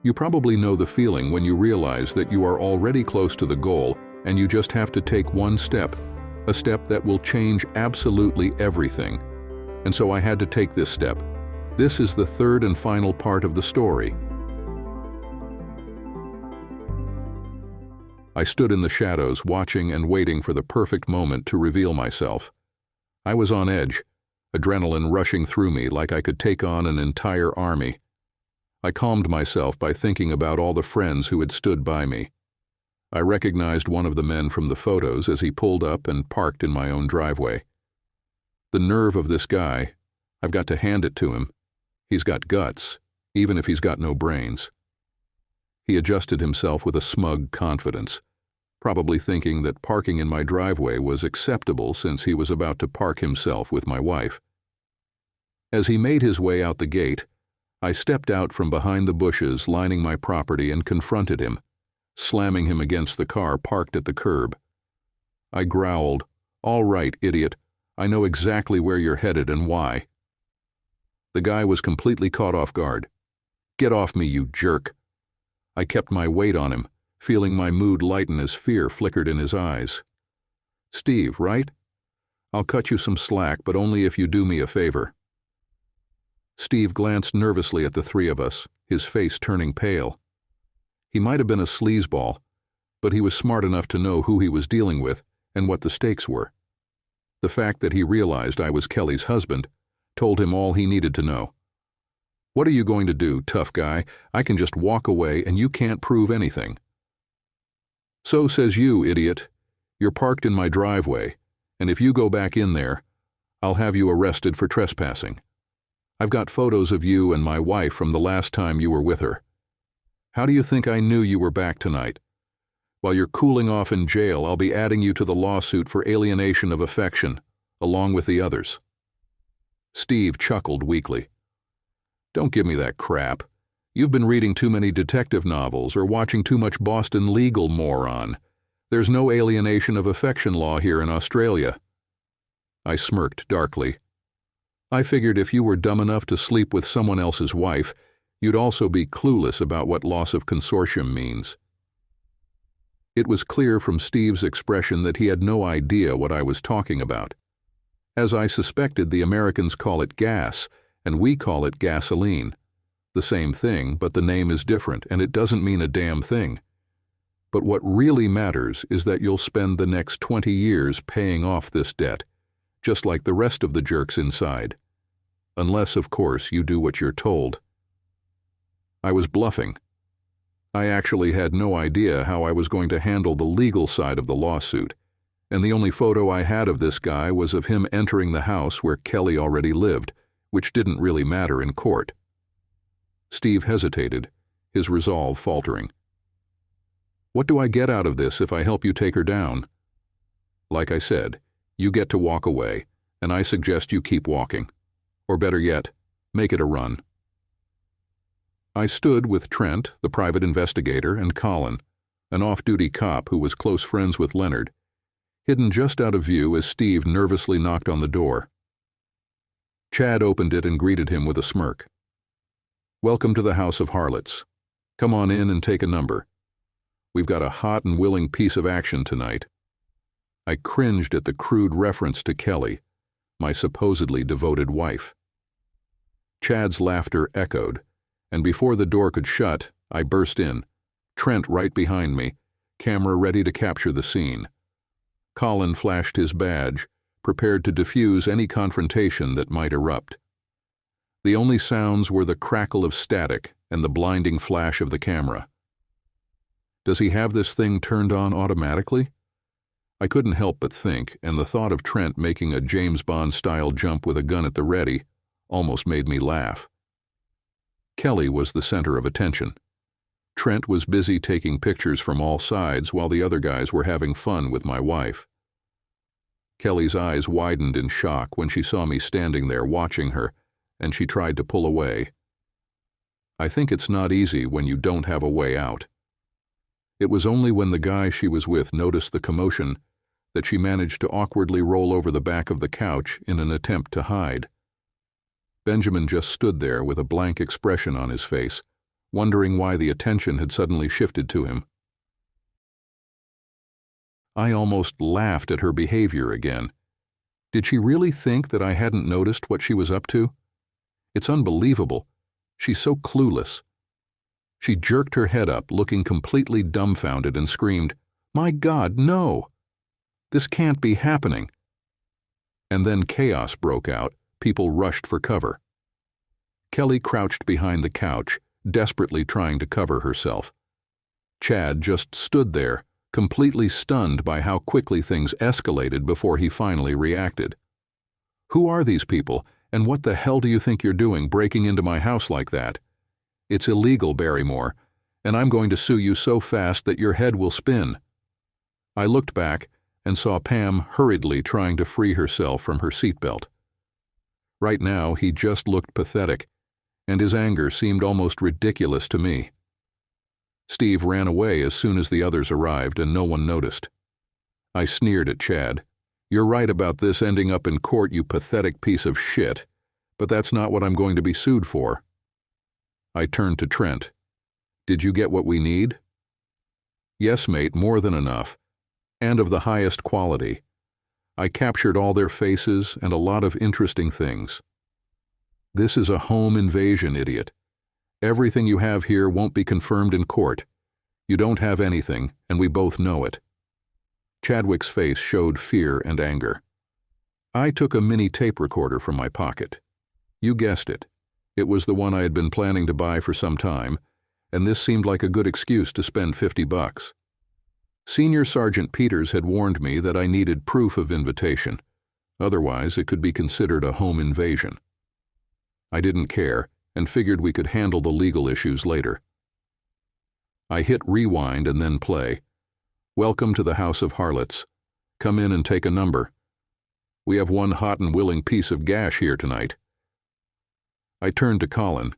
You probably know the feeling when you realize that you are already close to the goal and you just have to take one step, a step that will change absolutely everything. And so I had to take this step. This is the third and final part of the story. I stood in the shadows, watching and waiting for the perfect moment to reveal myself. I was on edge, adrenaline rushing through me like I could take on an entire army. I calmed myself by thinking about all the friends who had stood by me. I recognized one of the men from the photos as he pulled up and parked in my own driveway. The nerve of this guy, I've got to hand it to him. He's got guts, even if he's got no brains. He adjusted himself with a smug confidence, probably thinking that parking in my driveway was acceptable since he was about to park himself with my wife. As he made his way out the gate, I stepped out from behind the bushes lining my property and confronted him, slamming him against the car parked at the curb. I growled, "All right, idiot, I know exactly where you're headed and why." The guy was completely caught off guard. "Get off me, you jerk." I kept my weight on him, feeling my mood lighten as fear flickered in his eyes. "Steve, right? I'll cut you some slack, but only if you do me a favor." Steve glanced nervously at the three of us, his face turning pale. He might have been a sleazeball, but he was smart enough to know who he was dealing with and what the stakes were. The fact that he realized I was Kelly's husband told him all he needed to know. "What are you going to do, tough guy? I can just walk away and you can't prove anything." "So says you, idiot. You're parked in my driveway, and if you go back in there, I'll have you arrested for trespassing. I've got photos of you and my wife from the last time you were with her. How do you think I knew you were back tonight? While you're cooling off in jail, I'll be adding you to the lawsuit for alienation of affection, along with the others." Steve chuckled weakly. "Don't give me that crap. You've been reading too many detective novels or watching too much Boston Legal, moron. There's no alienation of affection law here in Australia." I smirked darkly. "I figured if you were dumb enough to sleep with someone else's wife, you'd also be clueless about what loss of consortium means." It was clear from Steve's expression that he had no idea what I was talking about. As I suspected, the Americans call it gas, and we call it gasoline. The same thing, but the name is different, and it doesn't mean a damn thing. But what really matters is that you'll spend the next 20 years paying off this debt, just like the rest of the jerks inside. Unless, of course, you do what you're told. I was bluffing. I actually had no idea how I was going to handle the legal side of the lawsuit, and the only photo I had of this guy was of him entering the house where Kelly already lived, which didn't really matter in court. Steve hesitated, his resolve faltering. "What do I get out of this if I help you take her down?" "Like I said, you get to walk away, and I suggest you keep walking. Or better yet, make it a run." I stood with Trent, the private investigator, and Colin, an off-duty cop who was close friends with Leonard, hidden just out of view as Steve nervously knocked on the door. Chad opened it and greeted him with a smirk. "Welcome to the House of Harlots. Come on in and take a number. We've got a hot and willing piece of action tonight." I cringed at the crude reference to Kelly, my supposedly devoted wife. Chad's laughter echoed, and before the door could shut, I burst in, Trent right behind me, camera ready to capture the scene. Colin flashed his badge, prepared to defuse any confrontation that might erupt. The only sounds were the crackle of static and the blinding flash of the camera. Does he have this thing turned on automatically? I couldn't help but think, and the thought of Trent making a James Bond-style jump with a gun at the ready almost made me laugh. Kelly was the center of attention. Trent was busy taking pictures from all sides while the other guys were having fun with my wife. Kelly's eyes widened in shock when she saw me standing there watching her, and she tried to pull away. I think it's not easy when you don't have a way out. It was only when the guy she was with noticed the commotion that she managed to awkwardly roll over the back of the couch in an attempt to hide. Benjamin just stood there with a blank expression on his face, wondering why the attention had suddenly shifted to him. I almost laughed at her behavior again. Did she really think that I hadn't noticed what she was up to? It's unbelievable. She's so clueless. She jerked her head up, looking completely dumbfounded, and screamed, "My God, no! This can't be happening!" And then chaos broke out. People rushed for cover. Kelly crouched behind the couch, desperately trying to cover herself. Chad just stood there, completely stunned by how quickly things escalated before he finally reacted. "Who are these people, and what the hell do you think you're doing breaking into my house like that? It's illegal, Barrymore, and I'm going to sue you so fast that your head will spin." I looked back and saw Pam hurriedly trying to free herself from her seatbelt. Right now, he just looked pathetic, and his anger seemed almost ridiculous to me. Steve ran away as soon as the others arrived, and no one noticed. I sneered at Chad. "You're right about this ending up in court, you pathetic piece of shit, but that's not what I'm going to be sued for." I turned to Trent. "Did you get what we need?" "Yes, mate, more than enough, and of the highest quality. I captured all their faces and a lot of interesting things." "This is a home invasion, idiot. Everything you have here won't be confirmed in court. You don't have anything, and we both know it." Chadwick's face showed fear and anger. I took a mini tape recorder from my pocket. You guessed it. It was the one I had been planning to buy for some time, and this seemed like a good excuse to spend $50. Senior Sergeant Peters had warned me that I needed proof of invitation. Otherwise, it could be considered a home invasion. I didn't care, and figured we could handle the legal issues later. I hit rewind and then play. "Welcome to the House of Harlots. Come in and take a number. We have one hot and willing piece of gash here tonight." I turned to Colin.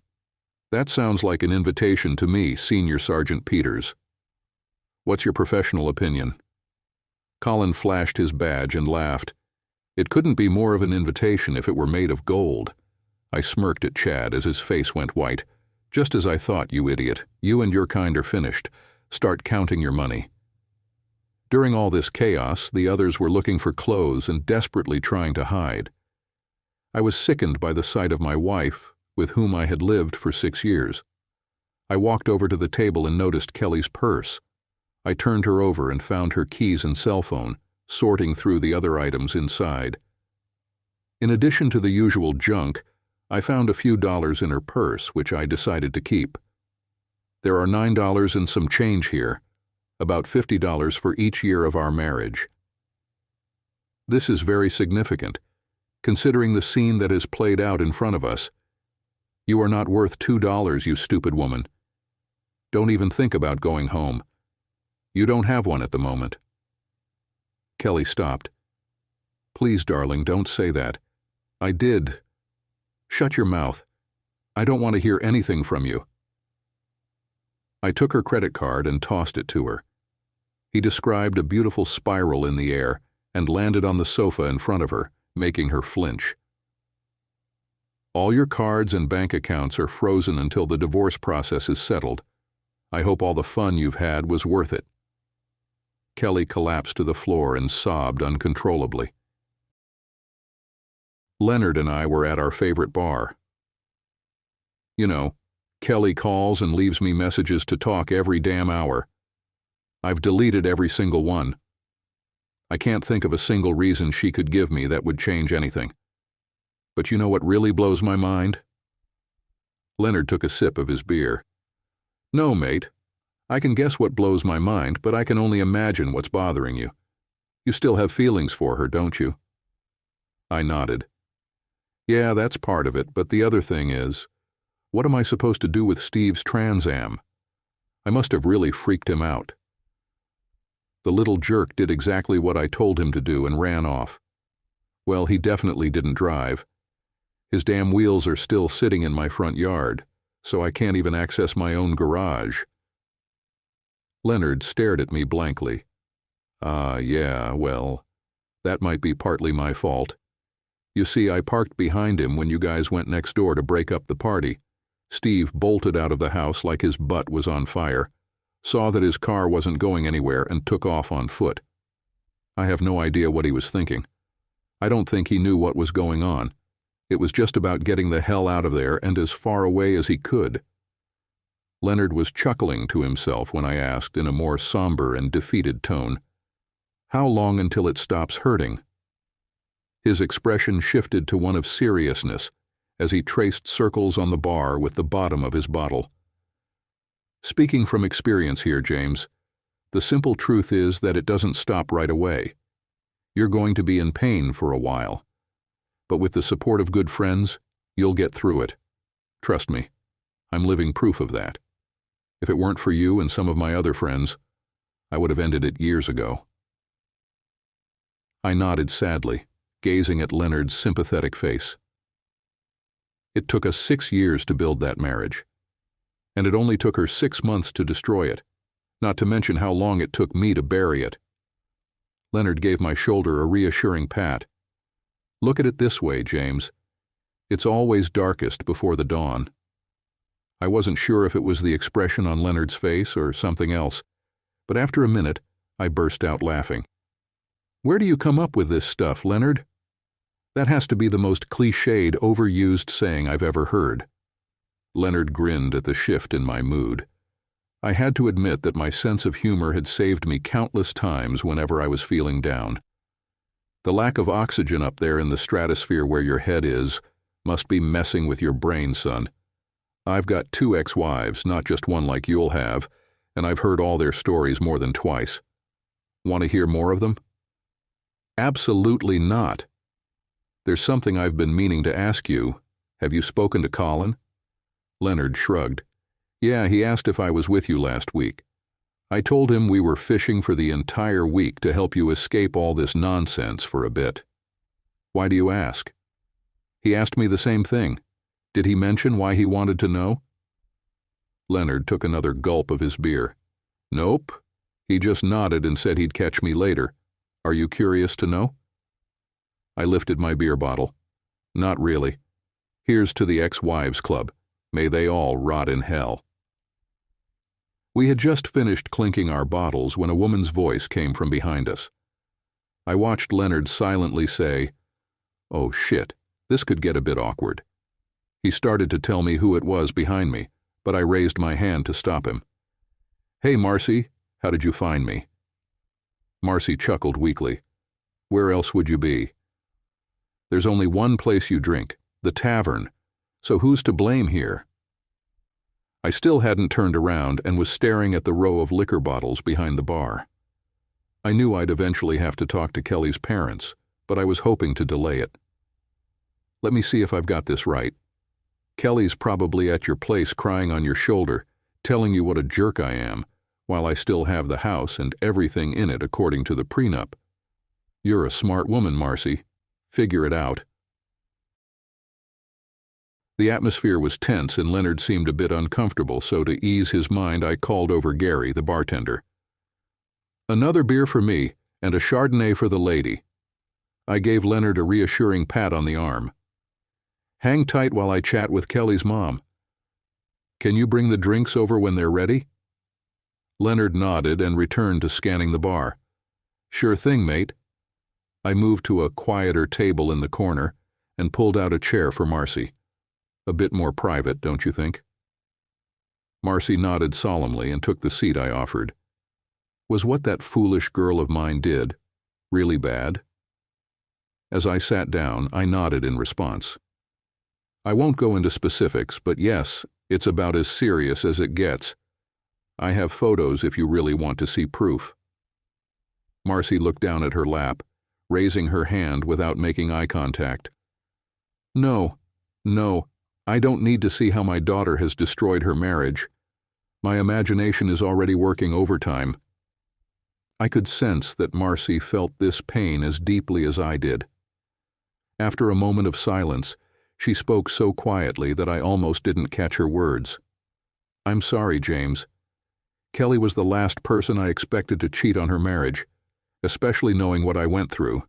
"That sounds like an invitation to me, Senior Sergeant Peters. What's your professional opinion?" Colin flashed his badge and laughed. "It couldn't be more of an invitation if it were made of gold." I smirked at Chad as his face went white. "Just as I thought, you idiot. You and your kind are finished. Start counting your money." During all this chaos, the others were looking for clothes and desperately trying to hide. I was sickened by the sight of my wife, with whom I had lived for 6 years. I walked over to the table and noticed Kelly's purse. I turned her over and found her keys and cell phone, sorting through the other items inside. In addition to the usual junk, I found a few dollars in her purse, which I decided to keep. There are $9 and some change here, about $50 for each year of our marriage. This is very significant, considering the scene that has played out in front of us. You are not worth $2, you stupid woman. Don't even think about going home. You don't have one at the moment. Kelly stopped. "Please, darling, don't say that. I did. Shut your mouth. I don't want to hear anything from you." I took her credit card and tossed it to her. He described a beautiful spiral in the air and landed on the sofa in front of her, making her flinch. "All your cards and bank accounts are frozen until the divorce process is settled. I hope all the fun you've had was worth it." Kelly collapsed to the floor and sobbed uncontrollably. Leonard and I were at our favorite bar. You know, Kelly calls and leaves me messages to talk every damn hour. I've deleted every single one. I can't think of a single reason she could give me that would change anything. But you know what really blows my mind? Leonard took a sip of his beer. "No, mate. I can guess what blows my mind, but I can only imagine what's bothering you. You still have feelings for her, don't you?" I nodded. "Yeah, that's part of it, but the other thing is, what am I supposed to do with Steve's Trans Am? I must have really freaked him out." The little jerk did exactly what I told him to do and ran off. Well, he definitely didn't drive. His damn wheels are still sitting in my front yard, so I can't even access my own garage. Leonard stared at me blankly. Yeah, well, that might be partly my fault. You see, I parked behind him when you guys went next door to break up the party. Steve bolted out of the house like his butt was on fire, saw that his car wasn't going anywhere, and took off on foot. I have no idea what he was thinking. I don't think he knew what was going on. It was just about getting the hell out of there and as far away as he could. Leonard was chuckling to himself when I asked in a more somber and defeated tone, "How long until it stops hurting?" His expression shifted to one of seriousness as he traced circles on the bar with the bottom of his bottle. "Speaking from experience here, James, the simple truth is that it doesn't stop right away. You're going to be in pain for a while, but with the support of good friends, you'll get through it. Trust me, I'm living proof of that. If it weren't for you and some of my other friends, I would have ended it years ago." I nodded sadly, gazing at Leonard's sympathetic face. It took us 6 years to build that marriage, and it only took her 6 months to destroy it, not to mention how long it took me to bury it. Leonard gave my shoulder a reassuring pat. "Look at it this way, James. It's always darkest before the dawn." I wasn't sure if it was the expression on Leonard's face or something else, but after a minute, I burst out laughing. "Where do you come up with this stuff, Leonard? That has to be the most cliched, overused saying I've ever heard." Leonard grinned at the shift in my mood. I had to admit that my sense of humor had saved me countless times whenever I was feeling down. The lack of oxygen up there in the stratosphere where your head is must be messing with your brain, son. I've got 2 ex-wives, not just one like you'll have, and I've heard all their stories more than twice. Want to hear more of them? Absolutely not. There's something I've been meaning to ask you. Have you spoken to Colin? Leonard shrugged. Yeah, he asked if I was with you last week. I told him we were fishing for the entire week to help you escape all this nonsense for a bit. Why do you ask? He asked me the same thing. Did he mention why he wanted to know? Leonard took another gulp of his beer. Nope. He just nodded and said he'd catch me later. Are you curious to know? I lifted my beer bottle. Not really. Here's to the ex-wives club. May they all rot in hell. We had just finished clinking our bottles when a woman's voice came from behind us. I watched Leonard silently say, "Oh shit, this could get a bit awkward." He started to tell me who it was behind me, but I raised my hand to stop him. "Hey, Marcy, how did you find me?" Marcy chuckled weakly. "Where else would you be? There's only one place you drink, the tavern, so who's to blame here?" I still hadn't turned around and was staring at the row of liquor bottles behind the bar. I knew I'd eventually have to talk to Kelly's parents, but I was hoping to delay it. Let me see if I've got this right. Kelly's probably at your place crying on your shoulder, telling you what a jerk I am, while I still have the house and everything in it according to the prenup. You're a smart woman, Marcy. Figure it out. The atmosphere was tense and Leonard seemed a bit uncomfortable, so to ease his mind I called over Gary, the bartender. "Another beer for me, and a Chardonnay for the lady." I gave Leonard a reassuring pat on the arm. "Hang tight while I chat with Kelly's mom. Can you bring the drinks over when they're ready?" Leonard nodded and returned to scanning the bar. "Sure thing, mate." I moved to a quieter table in the corner and pulled out a chair for Marcy. A bit more private, don't you think? Marcy nodded solemnly and took the seat I offered. Was what that foolish girl of mine did really bad? As I sat down, I nodded in response. I won't go into specifics, but yes, it's about as serious as it gets. I have photos if you really want to see proof. Marcy looked down at her lap, raising her hand without making eye contact. No, I don't need to see how my daughter has destroyed her marriage. My imagination is already working overtime. I could sense that Marcy felt this pain as deeply as I did. After a moment of silence, she spoke so quietly that I almost didn't catch her words. "I'm sorry, James. Kelly was the last person I expected to cheat on her marriage, especially knowing what I went through."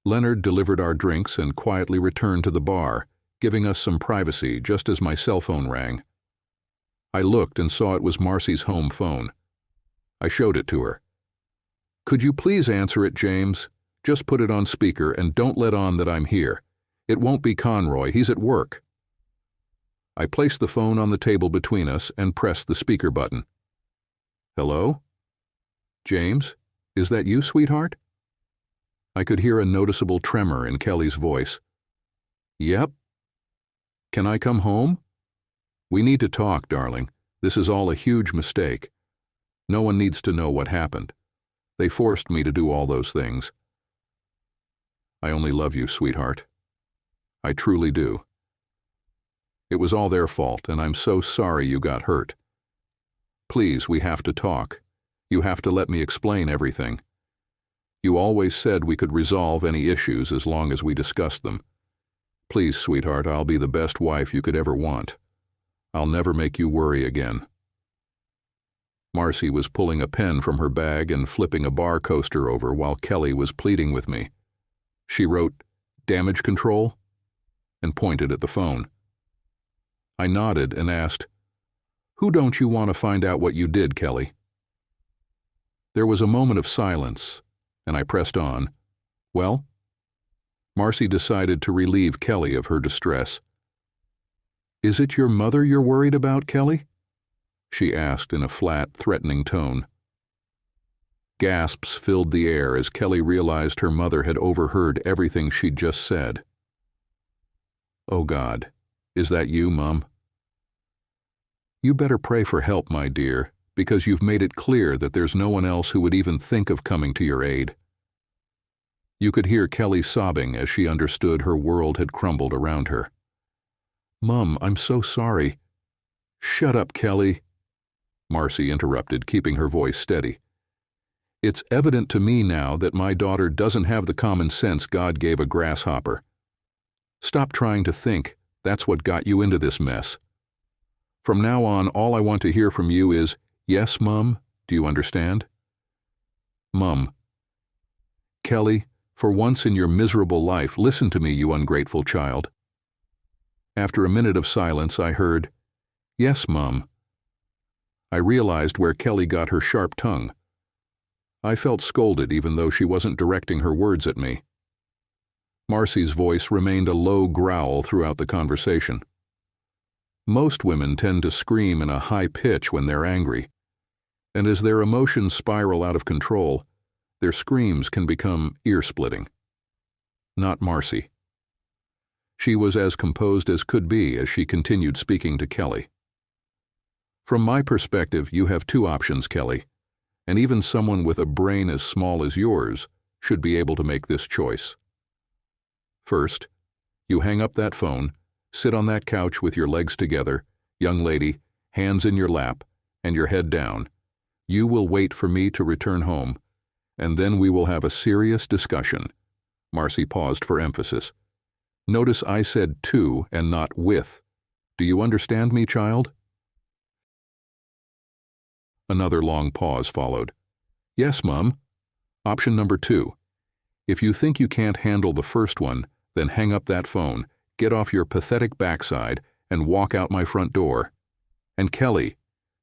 Leonard delivered our drinks and quietly returned to the bar, giving us some privacy just as my cell phone rang. I looked and saw it was Marcy's home phone. I showed it to her. "Could you please answer it, James? Just put it on speaker and don't let on that I'm here. It won't be Conroy, he's at work." I placed the phone on the table between us and pressed the speaker button. "Hello? James, is that you, sweetheart?" I could hear a noticeable tremor in Kelly's voice. "Yep." "Can I come home?" "We need to talk, darling. This is all a huge mistake. No one needs to know what happened. They forced me to do all those things. I only love you, sweetheart. I truly do. It was all their fault, and I'm so sorry you got hurt. Please, we have to talk. You have to let me explain everything. You always said we could resolve any issues as long as we discussed them. Please, sweetheart, I'll be the best wife you could ever want. I'll never make you worry again." Marcy was pulling a pen from her bag and flipping a bar coaster over while Kelly was pleading with me. She wrote, "Damage control," and pointed at the phone. I nodded and asked, "Who don't you want to find out what you did, Kelly?" There was a moment of silence, and I pressed on. "Well?" Marcy decided to relieve Kelly of her distress. "Is it your mother you're worried about, Kelly?" she asked in a flat, threatening tone. Gasps filled the air as Kelly realized her mother had overheard everything she'd just said. "Oh God, is that you, Mom?" "You better pray for help, my dear, because you've made it clear that there's no one else who would even think of coming to your aid." You could hear Kelly sobbing as she understood her world had crumbled around her. "Mom, I'm so sorry." "Shut up, Kelly," Marcy interrupted, keeping her voice steady. "It's evident to me now that my daughter doesn't have the common sense God gave a grasshopper. Stop trying to think. That's what got you into this mess. From now on, all I want to hear from you is, 'Yes, Mom, do you understand?'" "Mom." "Kelly, for once in your miserable life, listen to me, you ungrateful child." After a minute of silence, I heard, "Yes, Mom." I realized where Kelly got her sharp tongue. I felt scolded even though she wasn't directing her words at me. Marcy's voice remained a low growl throughout the conversation. Most women tend to scream in a high pitch when they're angry, and as their emotions spiral out of control, their screams can become ear-splitting. Not Marcy. She was as composed as could be as she continued speaking to Kelly. "From my perspective, you have two options, Kelly, and even someone with a brain as small as yours should be able to make this choice. First, you hang up that phone, sit on that couch with your legs together, young lady, hands in your lap, and your head down. You will wait for me to return home, and then we will have a serious discussion." Marcy paused for emphasis. Notice I said to and not with. Do you understand me, child? Another long pause followed. "Yes, Mum. Option number 2. If you think you can't handle the first one, then hang up that phone, get off your pathetic backside, and walk out my front door. And Kelly,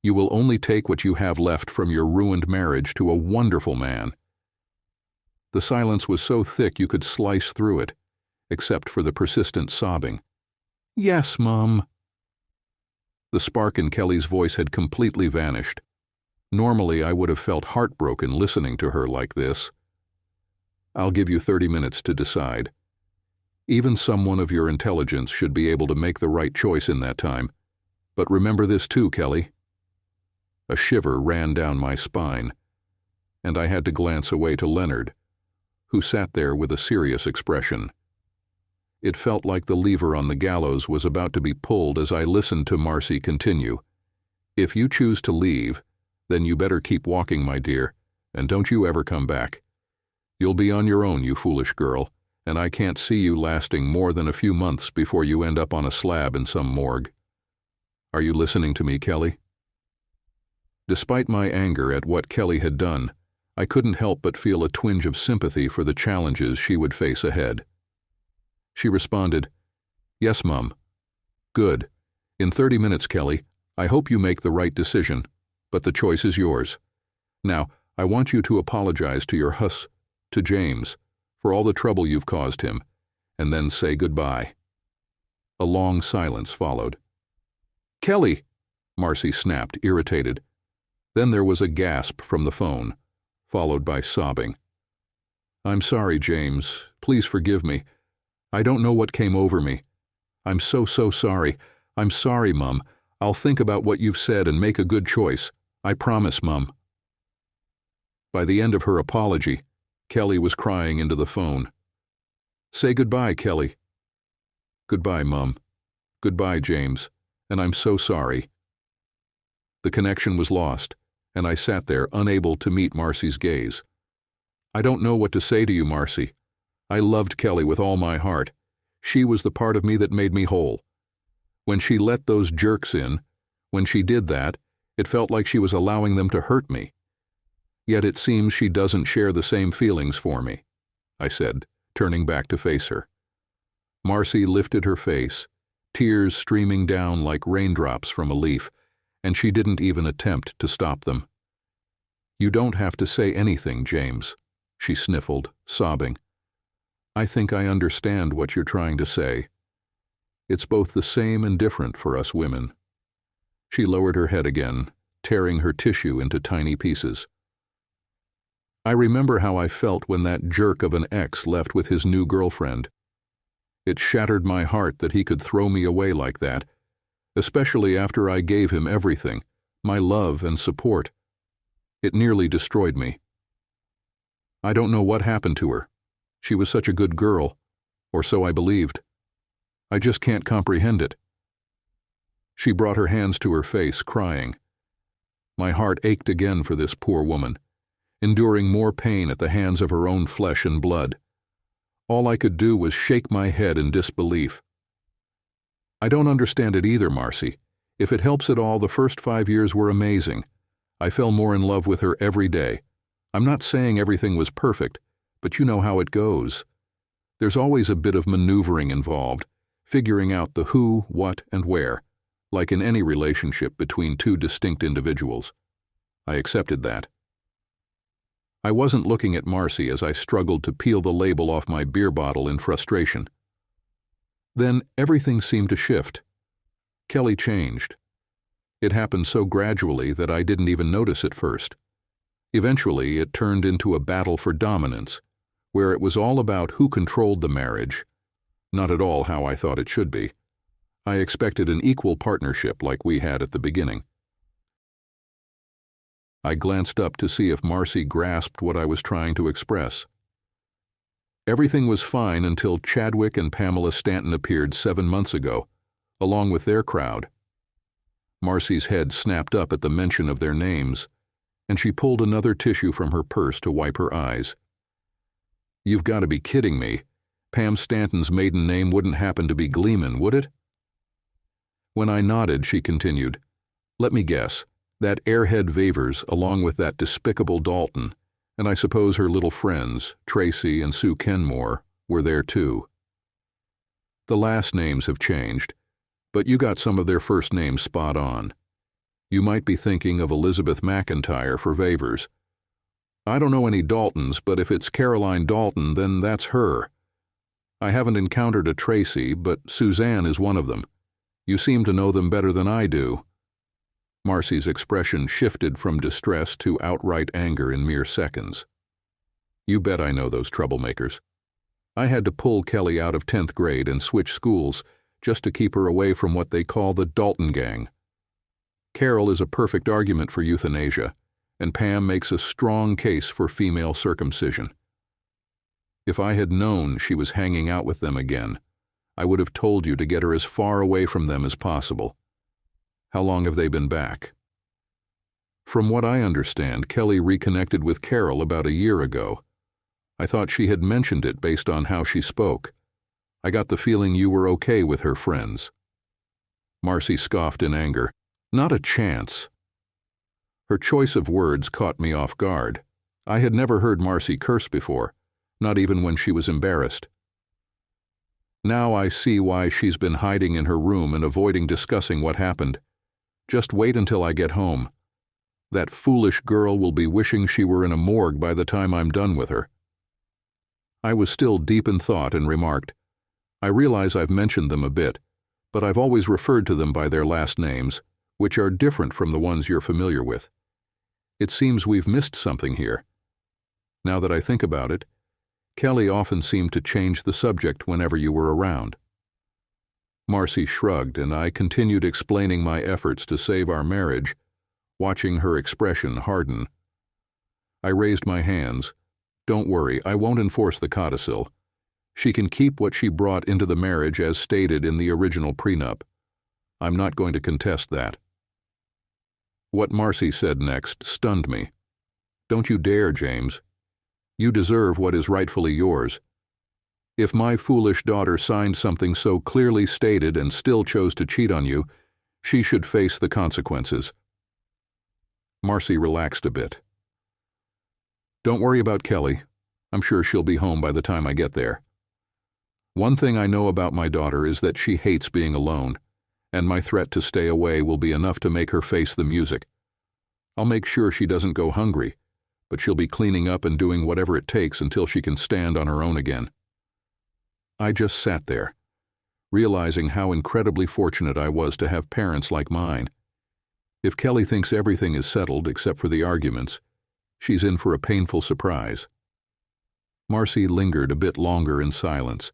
you will only take what you have left from your ruined marriage to a wonderful man." The silence was so thick you could slice through it, except for the persistent sobbing. "Yes, Mum." The spark in Kelly's voice had completely vanished. Normally, I would have felt heartbroken listening to her like this. "I'll give you 30 minutes to decide. Even someone of your intelligence should be able to make the right choice in that time. But remember this too, Kelly." A shiver ran down my spine, and I had to glance away to Leonard, who sat there with a serious expression. It felt like the lever on the gallows was about to be pulled as I listened to Marcy continue. "If you choose to leave, then you better keep walking, my dear, and don't you ever come back. You'll be on your own, you foolish girl, and I can't see you lasting more than a few months before you end up on a slab in some morgue. Are you listening to me, Kelly?" Despite my anger at what Kelly had done, I couldn't help but feel a twinge of sympathy for the challenges she would face ahead. She responded, Yes, Mum. Good. In 30 minutes, Kelly. I hope you make the right decision, but the choice is yours. Now, I want you to apologize to to James, for all the trouble you've caused him, and then say goodbye. A long silence followed. Kelly! Marcy snapped, irritated. Then there was a gasp from the phone, followed by sobbing. I'm sorry, James. Please forgive me. I don't know what came over me. I'm so sorry. I'm sorry, Mum. I'll think about what you've said and make a good choice. I promise, Mum. By the end of her apology, Kelly was crying into the phone. Say goodbye, Kelly. Goodbye, Mum. Goodbye, James. And I'm so sorry. The connection was lost, and I sat there unable to meet Marcy's gaze. I don't know what to say to you, Marcy. I loved Kelly with all my heart. She was the part of me that made me whole. When she let those jerks in, when she did that, it felt like she was allowing them to hurt me. Yet it seems she doesn't share the same feelings for me, I said, turning back to face her. Marcy lifted her face, tears streaming down like raindrops from a leaf, and she didn't even attempt to stop them. You don't have to say anything, James, she sniffled, sobbing. I think I understand what you're trying to say. It's both the same and different for us women. She lowered her head again, tearing her tissue into tiny pieces. I remember how I felt when that jerk of an ex left with his new girlfriend. It shattered my heart that he could throw me away like that, especially after I gave him everything, my love and support. It nearly destroyed me. I don't know what happened to her. She was such a good girl, or so I believed. I just can't comprehend it. She brought her hands to her face, crying. My heart ached again for this poor woman, enduring more pain at the hands of her own flesh and blood. All I could do was shake my head in disbelief. I don't understand it either, Marcy. If it helps at all, the first 5 years were amazing. I fell more in love with her every day. I'm not saying everything was perfect, but you know how it goes. There's always a bit of maneuvering involved, figuring out the who, what, and where, like in any relationship between two distinct individuals. I accepted that. I wasn't looking at Marcy as I struggled to peel the label off my beer bottle in frustration. Then everything seemed to shift. Kelly changed. It happened so gradually that I didn't even notice at first. Eventually, it turned into a battle for dominance, where it was all about who controlled the marriage. Not at all how I thought it should be. I expected an equal partnership like we had at the beginning. I glanced up to see if Marcy grasped what I was trying to express. Everything was fine until Chadwick and Pamela Stanton appeared 7 months ago, along with their crowd. Marcy's head snapped up at the mention of their names, and she pulled another tissue from her purse to wipe her eyes. You've got to be kidding me. Pam Stanton's maiden name wouldn't happen to be Gleeman, would it? When I nodded, she continued, Let me guess, that airhead Vavers, along with that despicable Dalton, and I suppose her little friends, Tracy and Sue Kenmore, were there too. The last names have changed, but you got some of their first names spot on. You might be thinking of Elizabeth McIntyre for Vavers. I don't know any Daltons, but if it's Caroline Dalton, then that's her. I haven't encountered a Tracy, but Suzanne is one of them. You seem to know them better than I do. Marcy's expression shifted from distress to outright anger in mere seconds. You bet I know those troublemakers. I had to pull Kelly out of 10th grade and switch schools just to keep her away from what they call the Dalton gang. Carol is a perfect argument for euthanasia, and Pam makes a strong case for female circumcision. If I had known she was hanging out with them again, I would have told you to get her as far away from them as possible. How long have they been back? From what I understand, Kelly reconnected with Carol about a year ago. I thought she had mentioned it based on how she spoke. I got the feeling you were okay with her friends. Marcy scoffed in anger. Not a chance. Her choice of words caught me off guard. I had never heard Marcy curse before, not even when she was embarrassed. Now I see why she's been hiding in her room and avoiding discussing what happened. Just wait until I get home. That foolish girl will be wishing she were in a morgue by the time I'm done with her." I was still deep in thought and remarked, "I realize I've mentioned them a bit, but I've always referred to them by their last names, which are different from the ones you're familiar with. It seems we've missed something here. Now that I think about it, Kelly often seemed to change the subject whenever you were around." Marcy shrugged, and I continued explaining my efforts to save our marriage, watching her expression harden. I raised my hands. "Don't worry, I won't enforce the codicil. She can keep what she brought into the marriage as stated in the original prenup. I'm not going to contest that." What Marcy said next stunned me. "Don't you dare, James. You deserve what is rightfully yours. If my foolish daughter signed something so clearly stated and still chose to cheat on you, she should face the consequences." Marcy relaxed a bit. "Don't worry about Kelly. I'm sure she'll be home by the time I get there. One thing I know about my daughter is that she hates being alone, and my threat to stay away will be enough to make her face the music. I'll make sure she doesn't go hungry, but she'll be cleaning up and doing whatever it takes until she can stand on her own again." I just sat there, realizing how incredibly fortunate I was to have parents like mine. If Kelly thinks everything is settled except for the arguments, she's in for a painful surprise. Marcy lingered a bit longer in silence.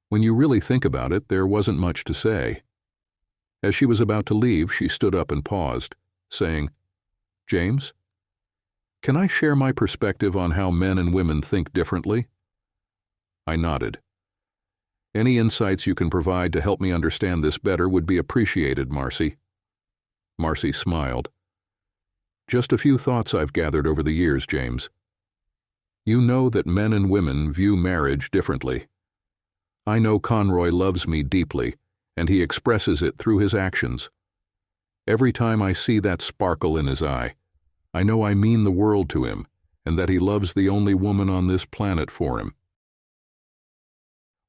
When you really think about it, there wasn't much to say. As she was about to leave, she stood up and paused, saying, "James, can I share my perspective on how men and women think differently?" I nodded. "Any insights you can provide to help me understand this better would be appreciated, Marcy." Marcy smiled. "Just a few thoughts I've gathered over the years, James. You know that men and women view marriage differently. I know Conroy loves me deeply, and he expresses it through his actions. Every time I see that sparkle in his eye, I know I mean the world to him, and that he loves the only woman on this planet for him.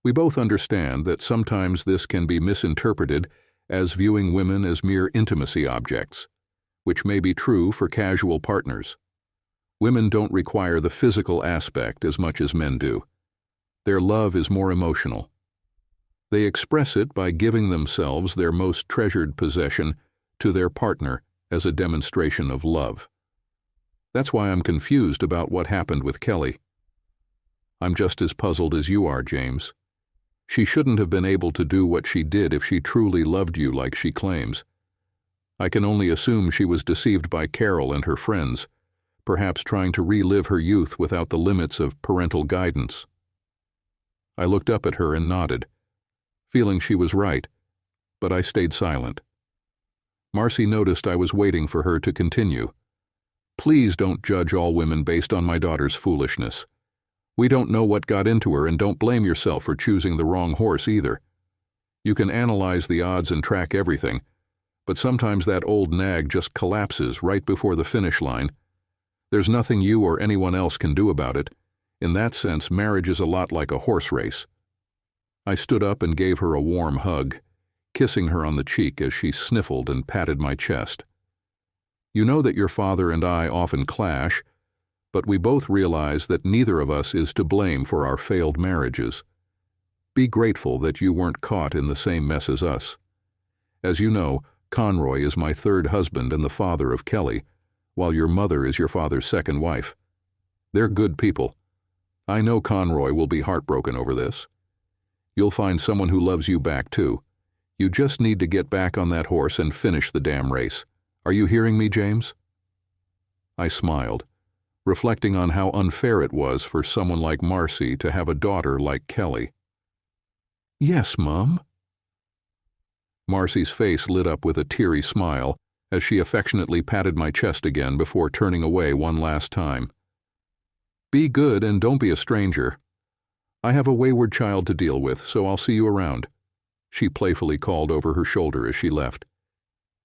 We both understand that sometimes this can be misinterpreted as viewing women as mere intimacy objects, which may be true for casual partners. Women don't require the physical aspect as much as men do. Their love is more emotional. They express it by giving themselves their most treasured possession to their partner as a demonstration of love. That's why I'm confused about what happened with Kelly. I'm just as puzzled as you are, James. She shouldn't have been able to do what she did if she truly loved you like she claims. I can only assume she was deceived by Carol and her friends, perhaps trying to relive her youth without the limits of parental guidance." I looked up at her and nodded, feeling she was right, but I stayed silent. Marcy noticed I was waiting for her to continue. "Please don't judge all women based on my daughter's foolishness. We don't know what got into her, and don't blame yourself for choosing the wrong horse either. You can analyze the odds and track everything, but sometimes that old nag just collapses right before the finish line. There's nothing you or anyone else can do about it. In that sense, marriage is a lot like a horse race." I stood up and gave her a warm hug, kissing her on the cheek as she sniffled and patted my chest. "You know that your father and I often clash, but we both realize that neither of us is to blame for our failed marriages. Be grateful that you weren't caught in the same mess as us. As you know, Conroy is my third husband and the father of Kelly, while your mother is your father's second wife. They're good people. I know Conroy will be heartbroken over this. You'll find someone who loves you back too. You just need to get back on that horse and finish the damn race. Are you hearing me, James?" I smiled, reflecting on how unfair it was for someone like Marcy to have a daughter like Kelly. "Yes, Mom." Marcy's face lit up with a teary smile as she affectionately patted my chest again before turning away one last time. "Be good and don't be a stranger. I have a wayward child to deal with, so I'll see you around," she playfully called over her shoulder as she left.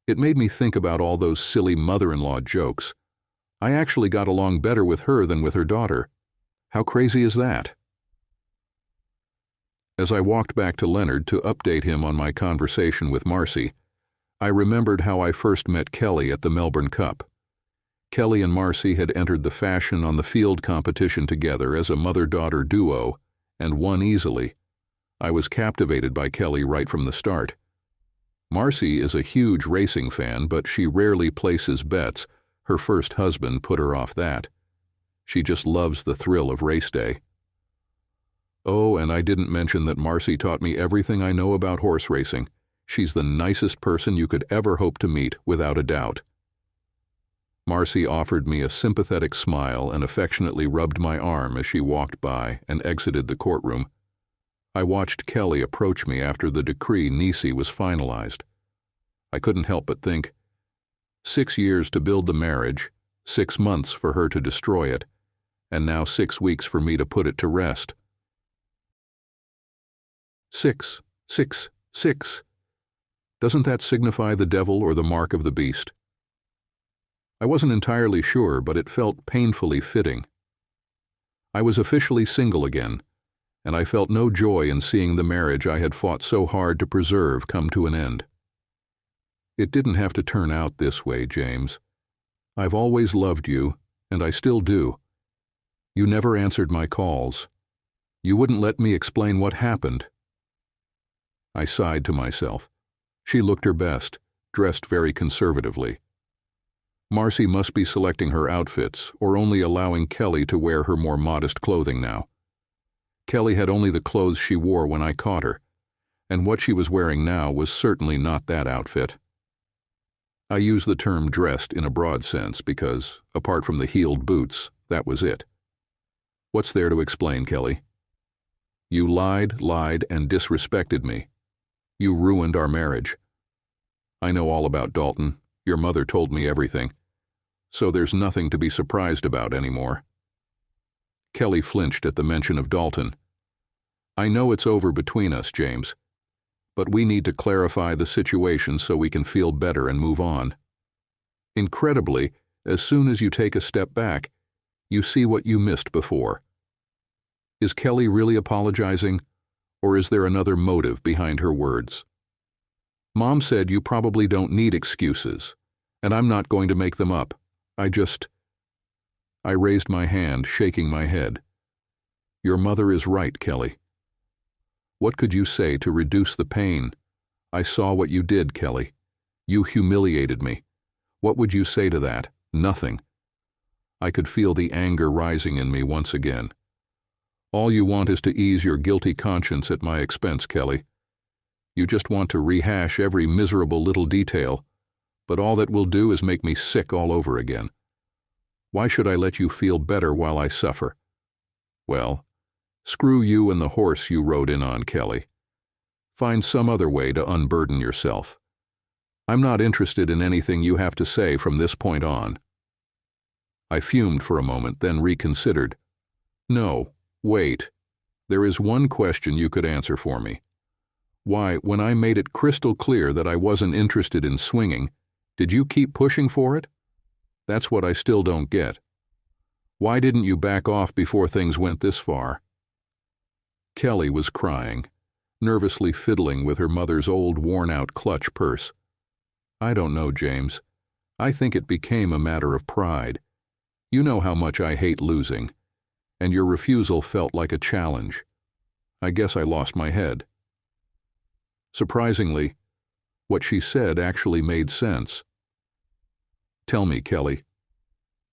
It made me think about all those silly mother-in-law jokes. I actually got along better with her than with her daughter. How crazy is that? As I walked back to Leonard to update him on my conversation with Marcy, I remembered how I first met Kelly at the Melbourne Cup. Kelly and Marcy had entered the fashion on the field competition together as a mother-daughter duo and won easily. I was captivated by Kelly right from the start. Marcy is a huge racing fan, but she rarely places bets. Her first husband put her off that. She just loves the thrill of race day. Oh, and I didn't mention that Marcy taught me everything I know about horse racing. She's the nicest person you could ever hope to meet, without a doubt. Marcy offered me a sympathetic smile and affectionately rubbed my arm as she walked by and exited the courtroom. I watched Kelly approach me after the decree nisi was finalized. I couldn't help but think, 6 years to build the marriage, 6 months for her to destroy it, and now 6 weeks for me to put it to rest. 6, 6, 6. Doesn't that signify the devil or the mark of the beast? I wasn't entirely sure, but it felt painfully fitting. I was officially single again, and I felt no joy in seeing the marriage I had fought so hard to preserve come to an end. It didn't have to turn out this way, James. I've always loved you, and I still do. You never answered my calls. You wouldn't let me explain what happened. I sighed to myself. She looked her best, dressed very conservatively. Marcy must be selecting her outfits, or only allowing Kelly to wear her more modest clothing now. Kelly had only the clothes she wore when I caught her, and what she was wearing now was certainly not that outfit. I use the term dressed in a broad sense because, apart from the heeled boots, that was it. What's there to explain, Kelly? You lied, and disrespected me. You ruined our marriage. I know all about Dalton. Your mother told me everything. So there's nothing to be surprised about anymore. Kelly flinched at the mention of Dalton. I know it's over between us, James, but we need to clarify the situation so we can feel better and move on. Incredibly, as soon as you take a step back, you see what you missed before. Is Kelly really apologizing, or is there another motive behind her words? Mom said you probably don't need excuses, and I'm not going to make them up. I raised my hand, shaking my head. Your mother is right, Kelly. What could you say to reduce the pain? I saw what you did, Kelly. You humiliated me. What would you say to that? Nothing. I could feel the anger rising in me once again. All you want is to ease your guilty conscience at my expense, Kelly. You just want to rehash every miserable little detail, but all that will do is make me sick all over again. Why should I let you feel better while I suffer? Well, screw you and the horse you rode in on, Kelly. Find some other way to unburden yourself. I'm not interested in anything you have to say from this point on. I fumed for a moment, then reconsidered. No, wait. There is one question you could answer for me. Why, when I made it crystal clear that I wasn't interested in swinging, did you keep pushing for it? That's what I still don't get. Why didn't you back off before things went this far? Kelly was crying, nervously fiddling with her mother's old worn-out clutch purse. I don't know, James. I think it became a matter of pride. You know how much I hate losing, and your refusal felt like a challenge. I guess I lost my head. Surprisingly, what she said actually made sense. Tell me, Kelly,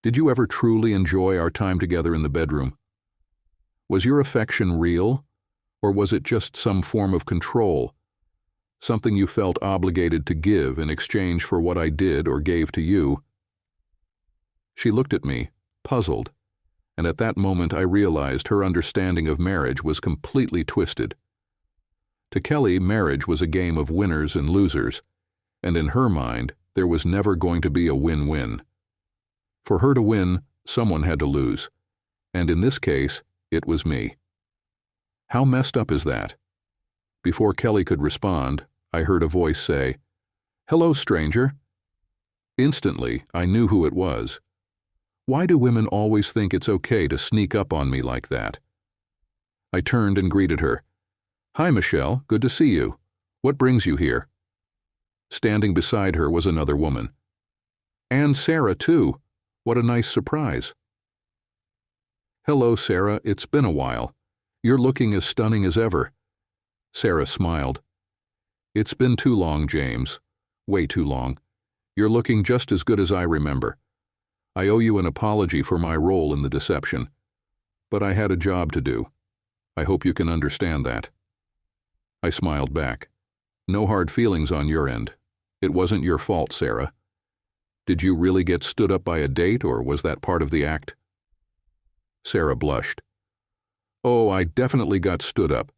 did you ever truly enjoy our time together in the bedroom? Was your affection real, or was it just some form of control, something you felt obligated to give in exchange for what I did or gave to you? She looked at me, puzzled, and at that moment I realized her understanding of marriage was completely twisted. To Kelly, marriage was a game of winners and losers, and in her mind, there was never going to be a win-win. For her to win, someone had to lose, and in this case, it was me. How messed up is that? Before Kelly could respond, I heard a voice say, "Hello, stranger." Instantly, I knew who it was. Why do women always think it's okay to sneak up on me like that? I turned and greeted her. "Hi, Michelle. Good to see you. What brings you here?" Standing beside her was another woman. "And Sarah, too. What a nice surprise." "Hello, Sarah. It's been a while. You're looking as stunning as ever." Sarah smiled. "It's been too long, James. Way too long. You're looking just as good as I remember. I owe you an apology for my role in the deception. But I had a job to do. I hope you can understand that." I smiled back. "No hard feelings on your end. It wasn't your fault, Sarah. Did you really get stood up by a date, or was that part of the act?" Sarah blushed. "Oh, I definitely got stood up.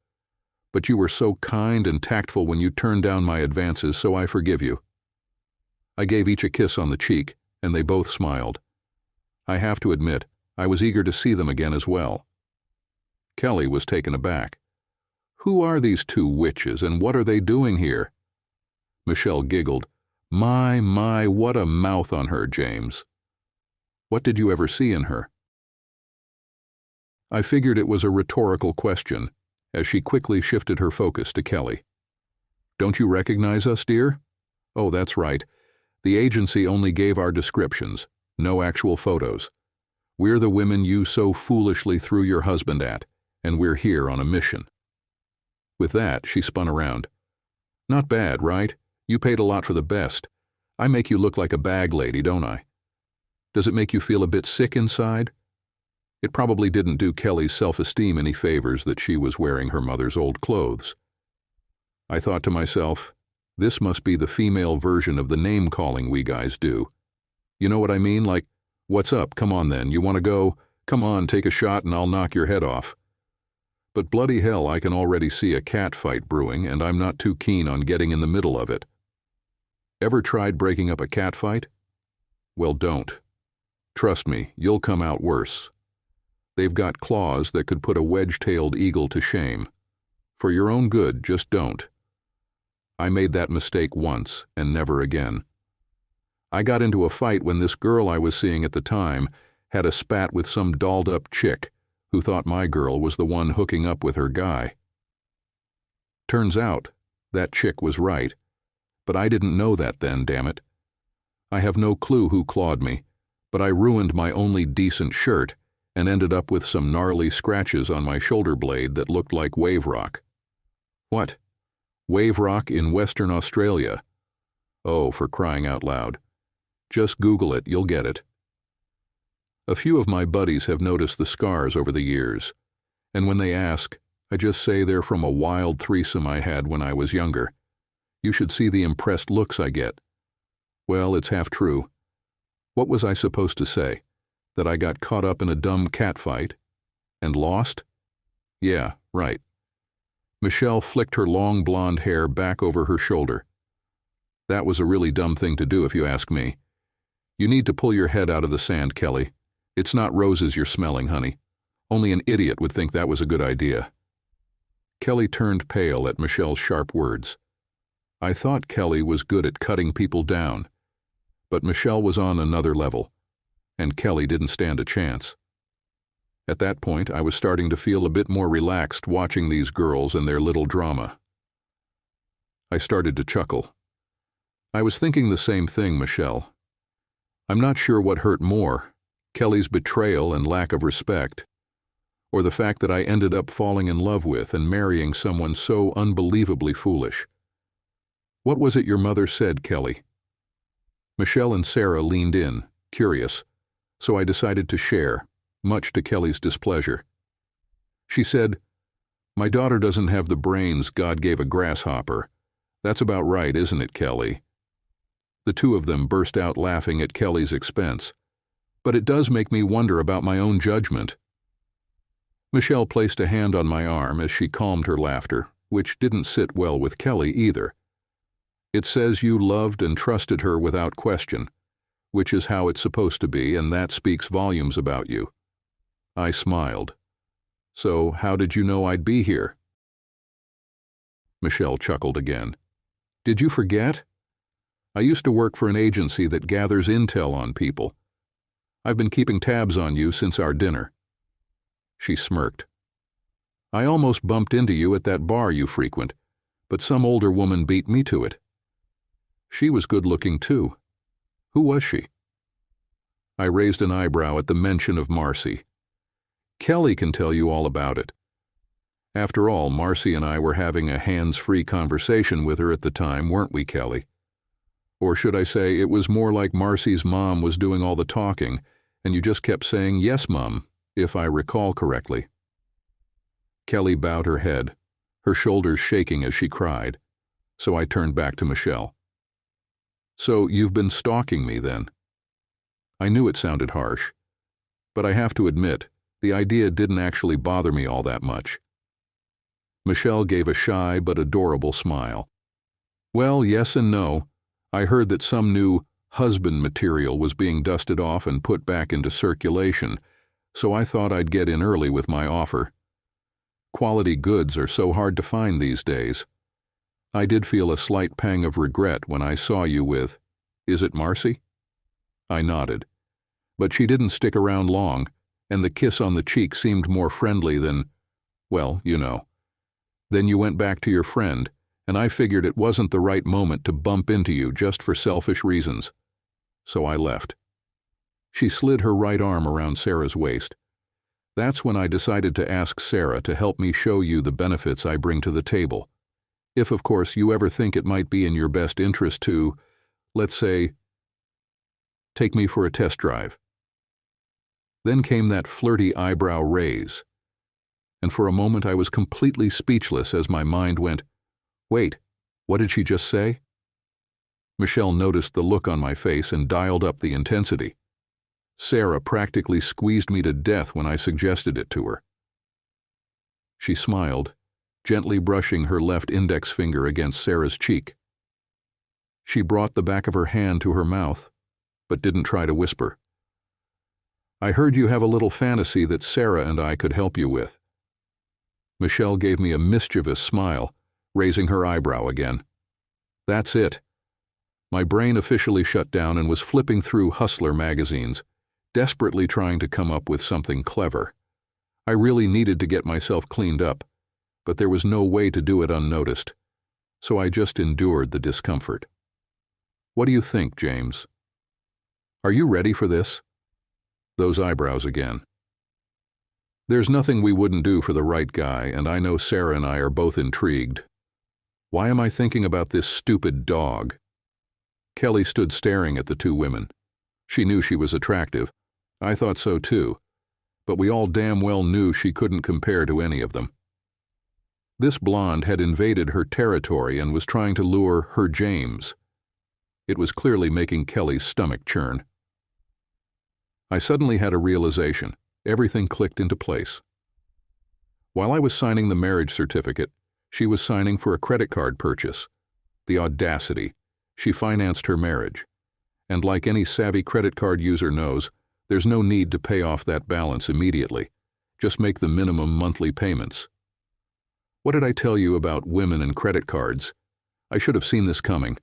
But you were so kind and tactful when you turned down my advances, so I forgive you." I gave each a kiss on the cheek, and they both smiled. I have to admit, I was eager to see them again as well. Kelly was taken aback. "Who are these two witches, and what are they doing here?" Michelle giggled. My, what a mouth on her, James. What did you ever see in her?" I figured it was a rhetorical question, as she quickly shifted her focus to Kelly. "Don't you recognize us, dear?" "Oh, that's right. The agency only gave our descriptions, no actual photos. We're the women you so foolishly threw your husband at, and we're here on a mission." With that, she spun around. "Not bad, right? You paid a lot for the best. I make you look like a bag lady, don't I? Does it make you feel a bit sick inside?" It probably didn't do Kelly's self-esteem any favors that she was wearing her mother's old clothes. I thought to myself, this must be the female version of the name-calling we guys do. You know what I mean? Like, "What's up? Come on then. You want to go? Come on, take a shot and I'll knock your head off." But bloody hell, I can already see a cat fight brewing, and I'm not too keen on getting in the middle of it. Ever tried breaking up a cat fight? Well, don't. Trust me, you'll come out worse. They've got claws that could put a wedge-tailed eagle to shame. For your own good, just don't. I made that mistake once, and never again. I got into a fight when this girl I was seeing at the time had a spat with some dolled-up chick who thought my girl was the one hooking up with her guy. Turns out, that chick was right, but I didn't know that then, damn it. I have no clue who clawed me, but I ruined my only decent shirt and ended up with some gnarly scratches on my shoulder blade that looked like wave rock. What? Wave rock in Western Australia? Oh, for crying out loud. Just Google it, you'll get it. A few of my buddies have noticed the scars over the years, and when they ask, I just say they're from a wild threesome I had when I was younger. You should see the impressed looks I get. Well, it's half true. What was I supposed to say? That I got caught up in a dumb cat fight? And lost? Yeah, right. Michelle flicked her long blonde hair back over her shoulder. That was a really dumb thing to do if you ask me. You need to pull your head out of the sand, Kelly. It's not roses you're smelling, honey. Only an idiot would think that was a good idea. Kelly turned pale at Michelle's sharp words. I thought Kelly was good at cutting people down, but Michelle was on another level, and Kelly didn't stand a chance. At that point, I was starting to feel a bit more relaxed watching these girls and their little drama. I started to chuckle. I was thinking the same thing, Michelle. I'm not sure what hurt more, Kelly's betrayal and lack of respect, or the fact that I ended up falling in love with and marrying someone so unbelievably foolish. What was it your mother said, Kelly? Michelle and Sarah leaned in, curious, so I decided to share, much to Kelly's displeasure. She said, My daughter doesn't have the brains God gave a grasshopper. That's about right, isn't it, Kelly? The two of them burst out laughing at Kelly's expense. But it does make me wonder about my own judgment. Michelle placed a hand on my arm as she calmed her laughter, which didn't sit well with Kelly either. It says you loved and trusted her without question, which is how it's supposed to be, and that speaks volumes about you. I smiled. So how did you know I'd be here? Michelle chuckled again. Did you forget? I used to work for an agency that gathers intel on people. I've been keeping tabs on you since our dinner. She smirked. I almost bumped into you at that bar you frequent, but some older woman beat me to it. She was good-looking too. Who was she? I raised an eyebrow at the mention of Marcy. Kelly can tell you all about it. After all, Marcy and I were having a hands-free conversation with her at the time, weren't we, Kelly? Or should I say, it was more like Marcy's mom was doing all the talking, and you just kept saying, "Yes, Mom," if I recall correctly. Kelly bowed her head, her shoulders shaking as she cried, so I turned back to Michelle. So you've been stalking me, then? I knew it sounded harsh, but I have to admit, the idea didn't actually bother me all that much. Michelle gave a shy but adorable smile. Well, yes and no. I heard that some new husband material was being dusted off and put back into circulation, so I thought I'd get in early with my offer. Quality goods are so hard to find these days. I did feel a slight pang of regret when I saw you with, is it Marcy? I nodded, but she didn't stick around long, and the kiss on the cheek seemed more friendly than, well, you know. Then you went back to your friend, and I figured it wasn't the right moment to bump into you just for selfish reasons. So I left. She slid her right arm around Sarah's waist. That's when I decided to ask Sarah to help me show you the benefits I bring to the table. If, of course, you ever think it might be in your best interest to, let's say, take me for a test drive. Then came that flirty eyebrow raise, and for a moment I was completely speechless as my mind went, wait, what did she just say? Michelle noticed the look on my face and dialed up the intensity. Sarah practically squeezed me to death when I suggested it to her. She smiled, gently brushing her left index finger against Sarah's cheek. She brought the back of her hand to her mouth, but didn't try to whisper. I heard you have a little fantasy that Sarah and I could help you with. Michelle gave me a mischievous smile, raising her eyebrow again. That's it. My brain officially shut down and was flipping through Hustler magazines, desperately trying to come up with something clever. I really needed to get myself cleaned up, but there was no way to do it unnoticed, so I just endured the discomfort. What do you think, James? Are you ready for this? Those eyebrows again. There's nothing we wouldn't do for the right guy, and I know Sarah and I are both intrigued. Why am I thinking about this stupid dog? Kelly stood staring at the two women. She knew she was attractive. I thought so too, but we all damn well knew she couldn't compare to any of them. This blonde had invaded her territory and was trying to lure her James. It was clearly making Kelly's stomach churn. I suddenly had a realization. Everything clicked into place. While I was signing the marriage certificate, she was signing for a credit card purchase. The audacity. She financed her marriage. And like any savvy credit card user knows, there's no need to pay off that balance immediately. Just make the minimum monthly payments. What did I tell you about women and credit cards? I should have seen this coming.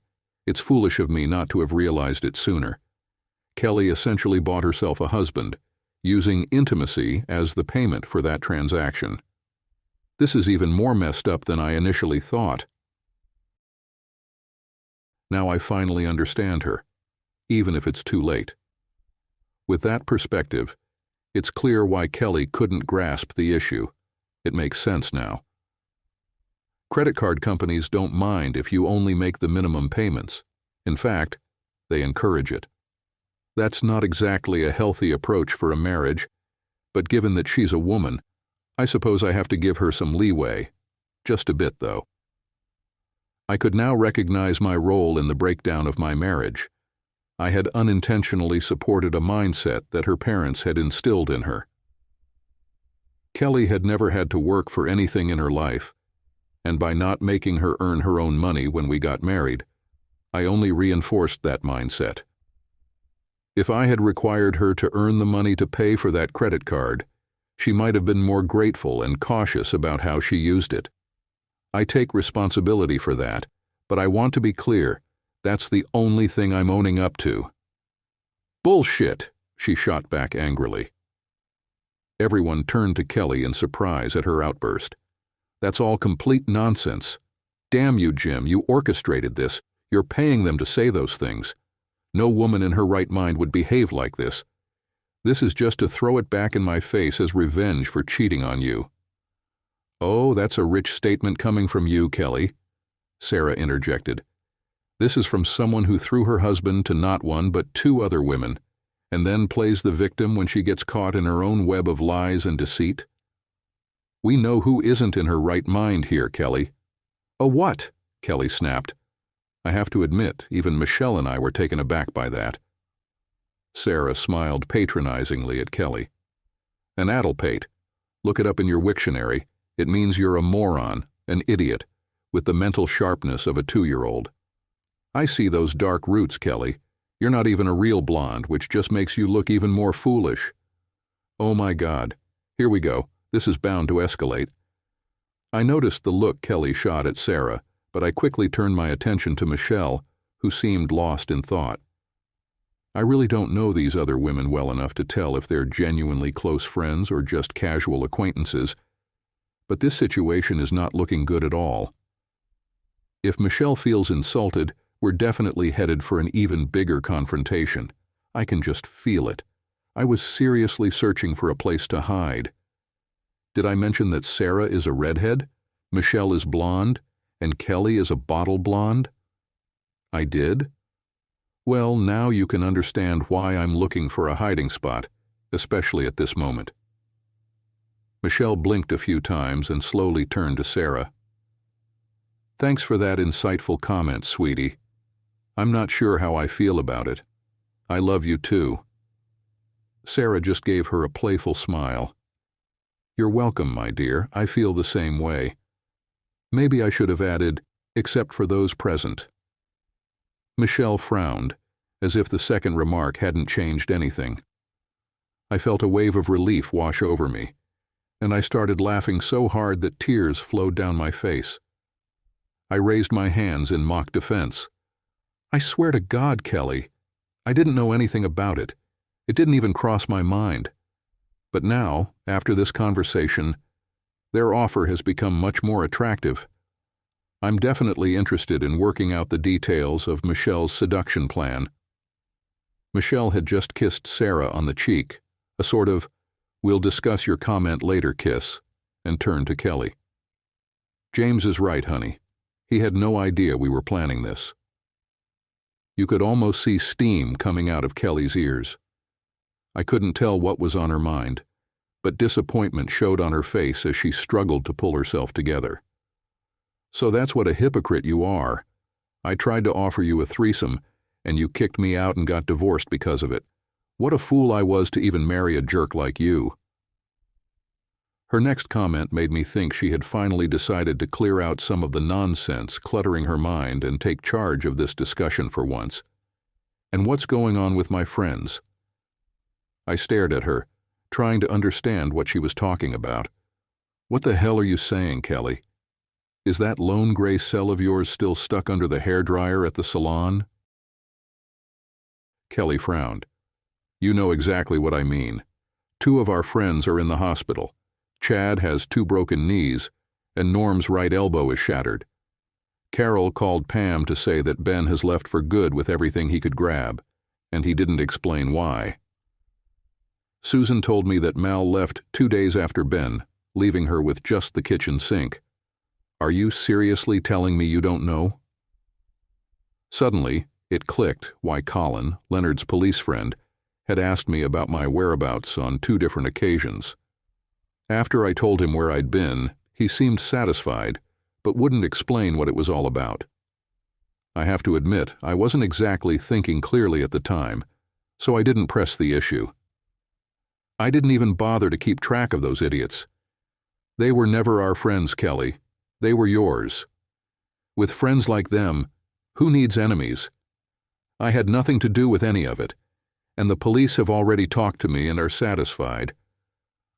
It's foolish of me not to have realized it sooner. Kelly essentially bought herself a husband, using intimacy as the payment for that transaction. This is even more messed up than I initially thought. Now I finally understand her, even if it's too late. With that perspective, it's clear why Kelly couldn't grasp the issue. It makes sense now. Credit card companies don't mind if you only make the minimum payments. In fact, they encourage it. That's not exactly a healthy approach for a marriage, but given that she's a woman, I suppose I have to give her some leeway. Just a bit, though. I could now recognize my role in the breakdown of my marriage. I had unintentionally supported a mindset that her parents had instilled in her. Kelly had never had to work for anything in her life, and by not making her earn her own money when we got married, I only reinforced that mindset. If I had required her to earn the money to pay for that credit card, she might have been more grateful and cautious about how she used it. I take responsibility for that, but I want to be clear, that's the only thing I'm owning up to. Bullshit, she shot back angrily. Everyone turned to Kelly in surprise at her outburst. That's all complete nonsense. Damn you, Jim, you orchestrated this. You're paying them to say those things. No woman in her right mind would behave like this. This is just to throw it back in my face as revenge for cheating on you." "Oh, that's a rich statement coming from you, Kelly," Sarah interjected. "This is from someone who threw her husband to not one but two other women, and then plays the victim when she gets caught in her own web of lies and deceit. We know who isn't in her right mind here, Kelly." "A what?" Kelly snapped. I have to admit, even Michelle and I were taken aback by that. Sarah smiled patronizingly at Kelly. "An addlepate. Look it up in your Wiktionary. It means you're a moron, an idiot, with the mental sharpness of a 2-year-old. I see those dark roots, Kelly. You're not even a real blonde, which just makes you look even more foolish. Oh my God. Here we go. This is bound to escalate." I noticed the look Kelly shot at Sarah, but I quickly turned my attention to Michelle, who seemed lost in thought. I really don't know these other women well enough to tell if they're genuinely close friends or just casual acquaintances, but this situation is not looking good at all. If Michelle feels insulted, we're definitely headed for an even bigger confrontation. I can just feel it. I was seriously searching for a place to hide. Did I mention that Sarah is a redhead, Michelle is blonde, and Kelly is a bottle blonde? I did? Well, now you can understand why I'm looking for a hiding spot, especially at this moment. Michelle blinked a few times and slowly turned to Sarah. "Thanks for that insightful comment, sweetie. I'm not sure how I feel about it. I love you too." Sarah just gave her a playful smile. "You're welcome, my dear. I feel the same way. Maybe I should have added, except for those present." Michelle frowned, as if the second remark hadn't changed anything. I felt a wave of relief wash over me, and I started laughing so hard that tears flowed down my face. I raised my hands in mock defense. "I swear to God, Kelly, I didn't know anything about it. It didn't even cross my mind. But now, after this conversation, their offer has become much more attractive. I'm definitely interested in working out the details of Michelle's seduction plan." Michelle had just kissed Sarah on the cheek, a sort of, "we'll discuss your comment later" kiss, and turned to Kelly. "James is right, honey. He had no idea we were planning this." You could almost see steam coming out of Kelly's ears. I couldn't tell what was on her mind, but disappointment showed on her face as she struggled to pull herself together. "So that's what a hypocrite you are. I tried to offer you a threesome, and you kicked me out and got divorced because of it. What a fool I was to even marry a jerk like you." Her next comment made me think she had finally decided to clear out some of the nonsense cluttering her mind and take charge of this discussion for once. "And what's going on with my friends?" I stared at her, trying to understand what she was talking about. "What the hell are you saying, Kelly? Is that lone gray cell of yours still stuck under the hairdryer at the salon?" Kelly frowned. "You know exactly what I mean. 2 of our friends are in the hospital. Chad has 2 broken knees, and Norm's right elbow is shattered. Carol called Pam to say that Ben has left for good with everything he could grab, and he didn't explain why. Susan told me that Mal left 2 days after Ben, leaving her with just the kitchen sink. Are you seriously telling me you don't know?" Suddenly, it clicked why Colin, Leonard's police friend, had asked me about my whereabouts on 2 different occasions. After I told him where I'd been, he seemed satisfied, but wouldn't explain what it was all about. I have to admit, I wasn't exactly thinking clearly at the time, so I didn't press the issue. I didn't even bother to keep track of those idiots. They were never our friends, Kelly. They were yours. With friends like them, who needs enemies? I had nothing to do with any of it, and the police have already talked to me and are satisfied.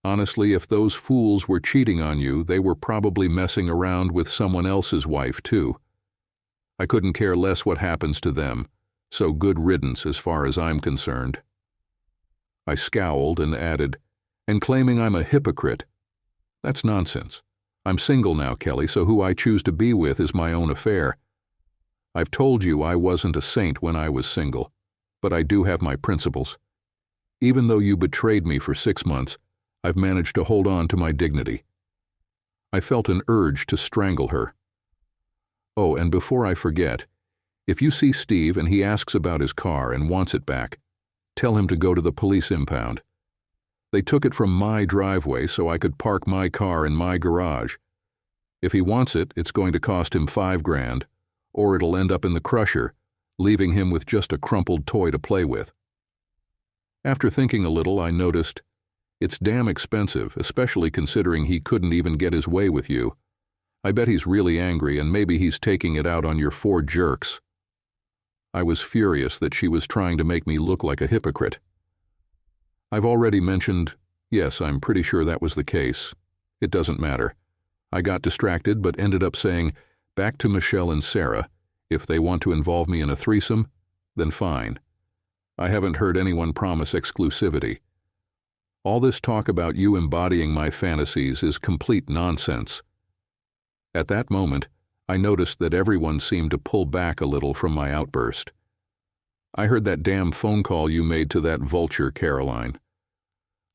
Honestly, if those fools were cheating on you, they were probably messing around with someone else's wife, too. I couldn't care less what happens to them, so good riddance as far as I'm concerned. I scowled and added, "And claiming I'm a hypocrite. That's nonsense. I'm single now, Kelly, so who I choose to be with is my own affair. I've told you I wasn't a saint when I was single, but I do have my principles. Even though you betrayed me for 6 months, I've managed to hold on to my dignity. I felt an urge to strangle her. Oh, and before I forget, if you see Steve and he asks about his car and wants it back, tell him to go to the police impound. They took it from my driveway so I could park my car in my garage. If he wants it, it's going to cost him $5,000, or it'll end up in the crusher, leaving him with just a crumpled toy to play with. After thinking a little, I noticed, it's damn expensive, especially considering he couldn't even get his way with you. I bet he's really angry and maybe he's taking it out on your 4 jerks. I was furious that she was trying to make me look like a hypocrite. I've already mentioned, yes, I'm pretty sure that was the case. It doesn't matter. I got distracted but ended up saying, back to Michelle and Sarah. If they want to involve me in a threesome, then fine. I haven't heard anyone promise exclusivity. All this talk about you embodying my fantasies is complete nonsense. At that moment, I noticed that everyone seemed to pull back a little from my outburst. I heard that damn phone call you made to that vulture, Caroline.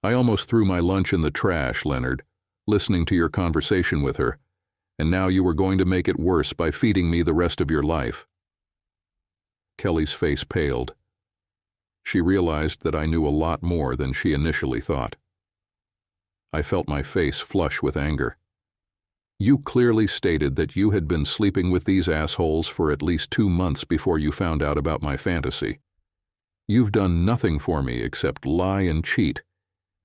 I almost threw my lunch in the trash, Leonard, listening to your conversation with her, and now you were going to make it worse by feeding me the rest of your life. Kelly's face paled. She realized that I knew a lot more than she initially thought. I felt my face flush with anger. You clearly stated that you had been sleeping with these assholes for at least 2 months before you found out about my fantasy. You've done nothing for me except lie and cheat,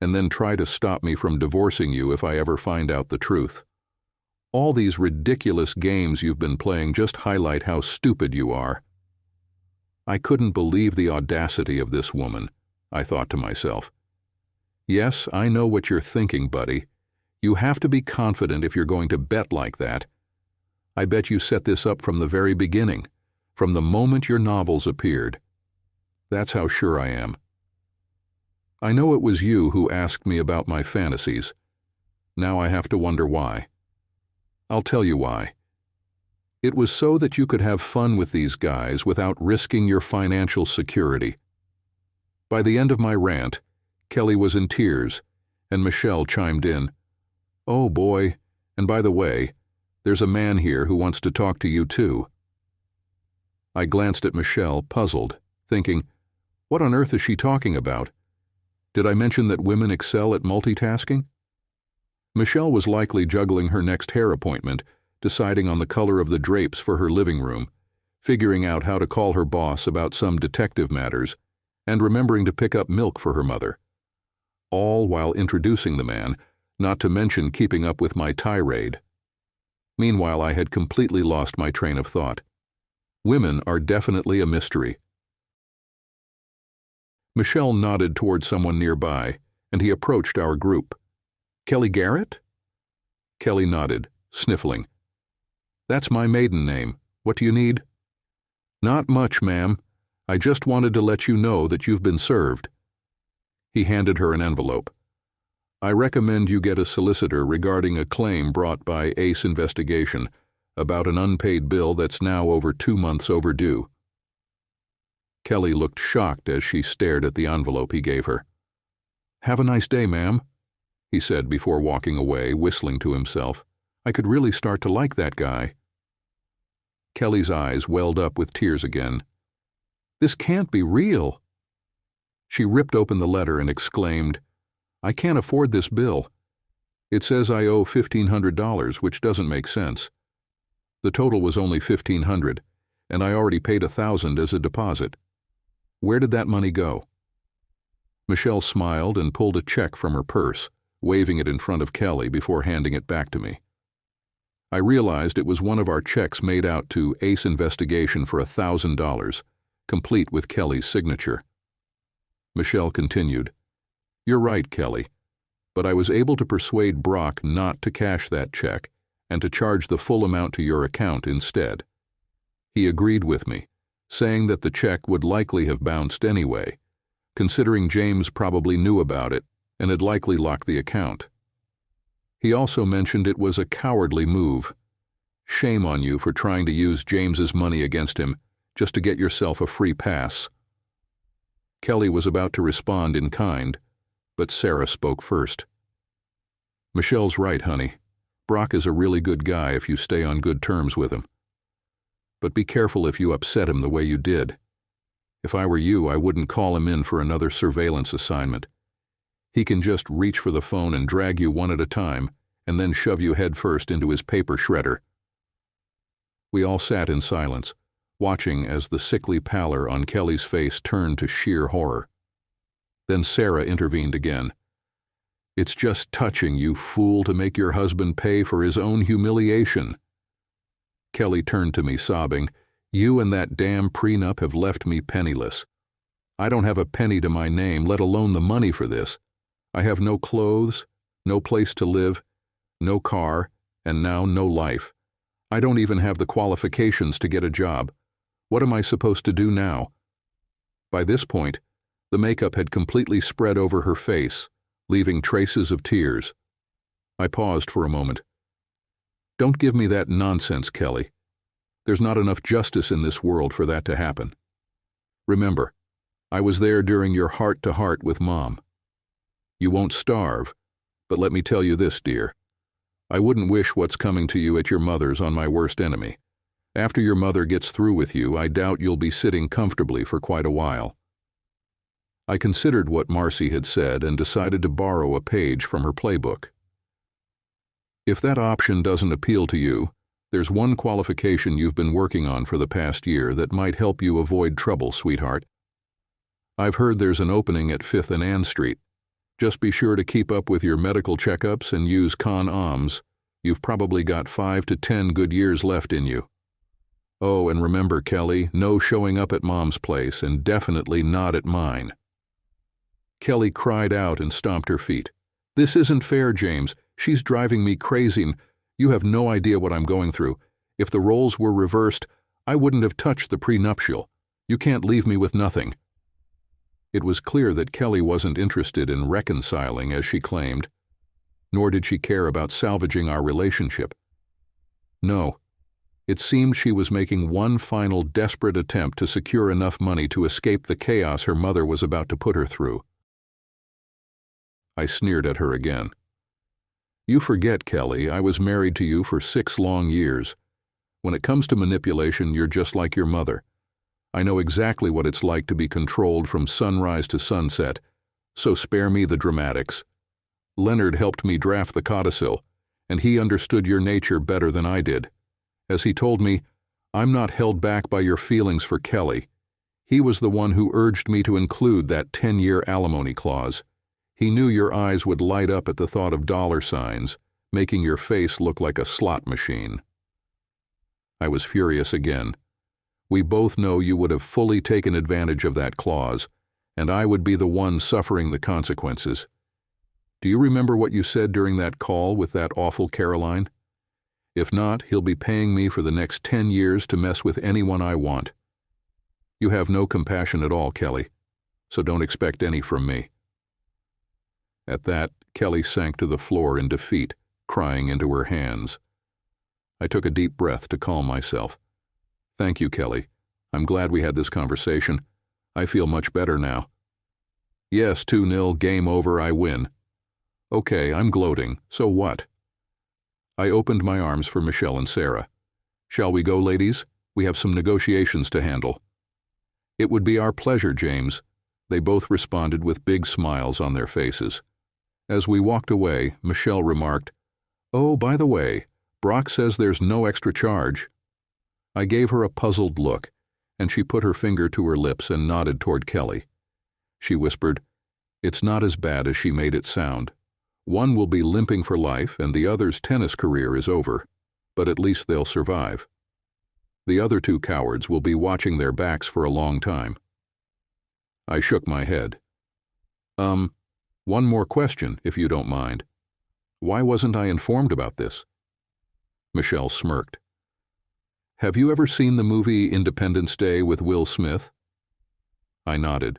and then try to stop me from divorcing you if I ever find out the truth. All these ridiculous games you've been playing just highlight how stupid you are. I couldn't believe the audacity of this woman, I thought to myself. Yes, I know what you're thinking, buddy. You have to be confident if you're going to bet like that. I bet you set this up from the very beginning, from the moment your novels appeared. That's how sure I am. I know it was you who asked me about my fantasies. Now I have to wonder why. I'll tell you why. It was so that you could have fun with these guys without risking your financial security. By the end of my rant, Kelly was in tears, and Michelle chimed in, "Oh boy, and by the way, there's a man here who wants to talk to you too." I glanced at Michelle, puzzled, thinking, what on earth is she talking about? Did I mention that women excel at multitasking? Michelle was likely juggling her next hair appointment, deciding on the color of the drapes for her living room, figuring out how to call her boss about some detective matters, and remembering to pick up milk for her mother. All while introducing the man, not to mention keeping up with my tirade. Meanwhile, I had completely lost my train of thought. Women are definitely a mystery. Michelle nodded toward someone nearby, and he approached our group. "Kelly Garrett?" Kelly nodded, sniffling. "That's my maiden name. What do you need?" "Not much, ma'am. I just wanted to let you know that you've been served." He handed her an envelope. "I recommend you get a solicitor regarding a claim brought by Ace Investigation about an unpaid bill that's now over 2 months overdue." Kelly looked shocked as she stared at the envelope he gave her. "Have a nice day, ma'am," he said before walking away, whistling to himself. I could really start to like that guy. Kelly's eyes welled up with tears again. "This can't be real." She ripped open the letter and exclaimed, "I can't afford this bill. It says I owe $1,500, which doesn't make sense. The total was only $1,500, and I already paid $1,000 as a deposit. Where did that money go?" Michelle smiled and pulled a check from her purse, waving it in front of Kelly before handing it back to me. I realized it was one of our checks made out to Ace Investigation for $1,000, complete with Kelly's signature. Michelle continued, "You're right, Kelly, but I was able to persuade Brock not to cash that check and to charge the full amount to your account instead. He agreed with me, saying that the check would likely have bounced anyway, considering James probably knew about it and had likely locked the account. He also mentioned it was a cowardly move. Shame on you for trying to use James's money against him just to get yourself a free pass. Kelly was about to respond in kind, but Sarah spoke first. Michelle's right, honey. Brock is a really good guy if you stay on good terms with him. But be careful if you upset him the way you did. If I were you, I wouldn't call him in for another surveillance assignment. He can just reach for the phone and drag you one at a time, and then shove you headfirst into his paper shredder. We all sat in silence, watching as the sickly pallor on Kelly's face turned to sheer horror. Then Sarah intervened again. It's just touching, you fool, to make your husband pay for his own humiliation. Kelly turned to me, sobbing, You and that damn prenup have left me penniless. I don't have a penny to my name, let alone the money for this. I have no clothes, no place to live, no car, and now no life. I don't even have the qualifications to get a job. What am I supposed to do now? By this point, the makeup had completely spread over her face, leaving traces of tears. I paused for a moment. Don't give me that nonsense, Kelly. There's not enough justice in this world for that to happen. Remember, I was there during your heart-to-heart with Mom. You won't starve, but let me tell you this, dear. I wouldn't wish what's coming to you at your mother's on my worst enemy. After your mother gets through with you, I doubt you'll be sitting comfortably for quite a while. I considered what Marcy had said and decided to borrow a page from her playbook. If that option doesn't appeal to you, there's one qualification you've been working on for the past year that might help you avoid trouble, sweetheart. I've heard there's an opening at 5th and Ann Street. Just be sure to keep up with your medical checkups and use con-oms. You've probably got 5 to 10 good years left in you. Oh, and remember, Kelly, no showing up at Mom's place, and definitely not at mine. Kelly cried out and stomped her feet. This isn't fair, James. She's driving me crazy. You have no idea what I'm going through. If the roles were reversed, I wouldn't have touched the prenuptial. You can't leave me with nothing. It was clear that Kelly wasn't interested in reconciling as she claimed, nor did she care about salvaging our relationship. No, it seemed she was making one final desperate attempt to secure enough money to escape the chaos her mother was about to put her through. I sneered at her again. You forget, Kelly, I was married to you for 6 long years. When it comes to manipulation, you're just like your mother. I know exactly what it's like to be controlled from sunrise to sunset, so spare me the dramatics. Leonard helped me draft the codicil, and he understood your nature better than I did. As he told me, I'm not held back by your feelings for Kelly. He was the one who urged me to include that 10-year alimony clause. He knew your eyes would light up at the thought of dollar signs, making your face look like a slot machine. I was furious again. We both know you would have fully taken advantage of that clause, and I would be the one suffering the consequences. Do you remember what you said during that call with that awful Caroline? If not, he'll be paying me for the next 10 years to mess with anyone I want. You have no compassion at all, Kelly, so don't expect any from me. At that, Kelly sank to the floor in defeat, crying into her hands. I took a deep breath to calm myself. Thank you, Kelly. I'm glad we had this conversation. I feel much better now. Yes, 2-0, game over, I win. Okay, I'm gloating. So what? I opened my arms for Michelle and Sarah. Shall we go, ladies? We have some negotiations to handle. It would be our pleasure, James. They both responded with big smiles on their faces. As we walked away, Michelle remarked, Oh, by the way, Brock says there's no extra charge. I gave her a puzzled look, and she put her finger to her lips and nodded toward Kelly. She whispered, It's not as bad as she made it sound. One will be limping for life, and the other's tennis career is over, but at least they'll survive. The other 2 cowards will be watching their backs for a long time. I shook my head. One more question, if you don't mind. Why wasn't I informed about this? Michelle smirked. Have you ever seen the movie Independence Day with Will Smith? I nodded.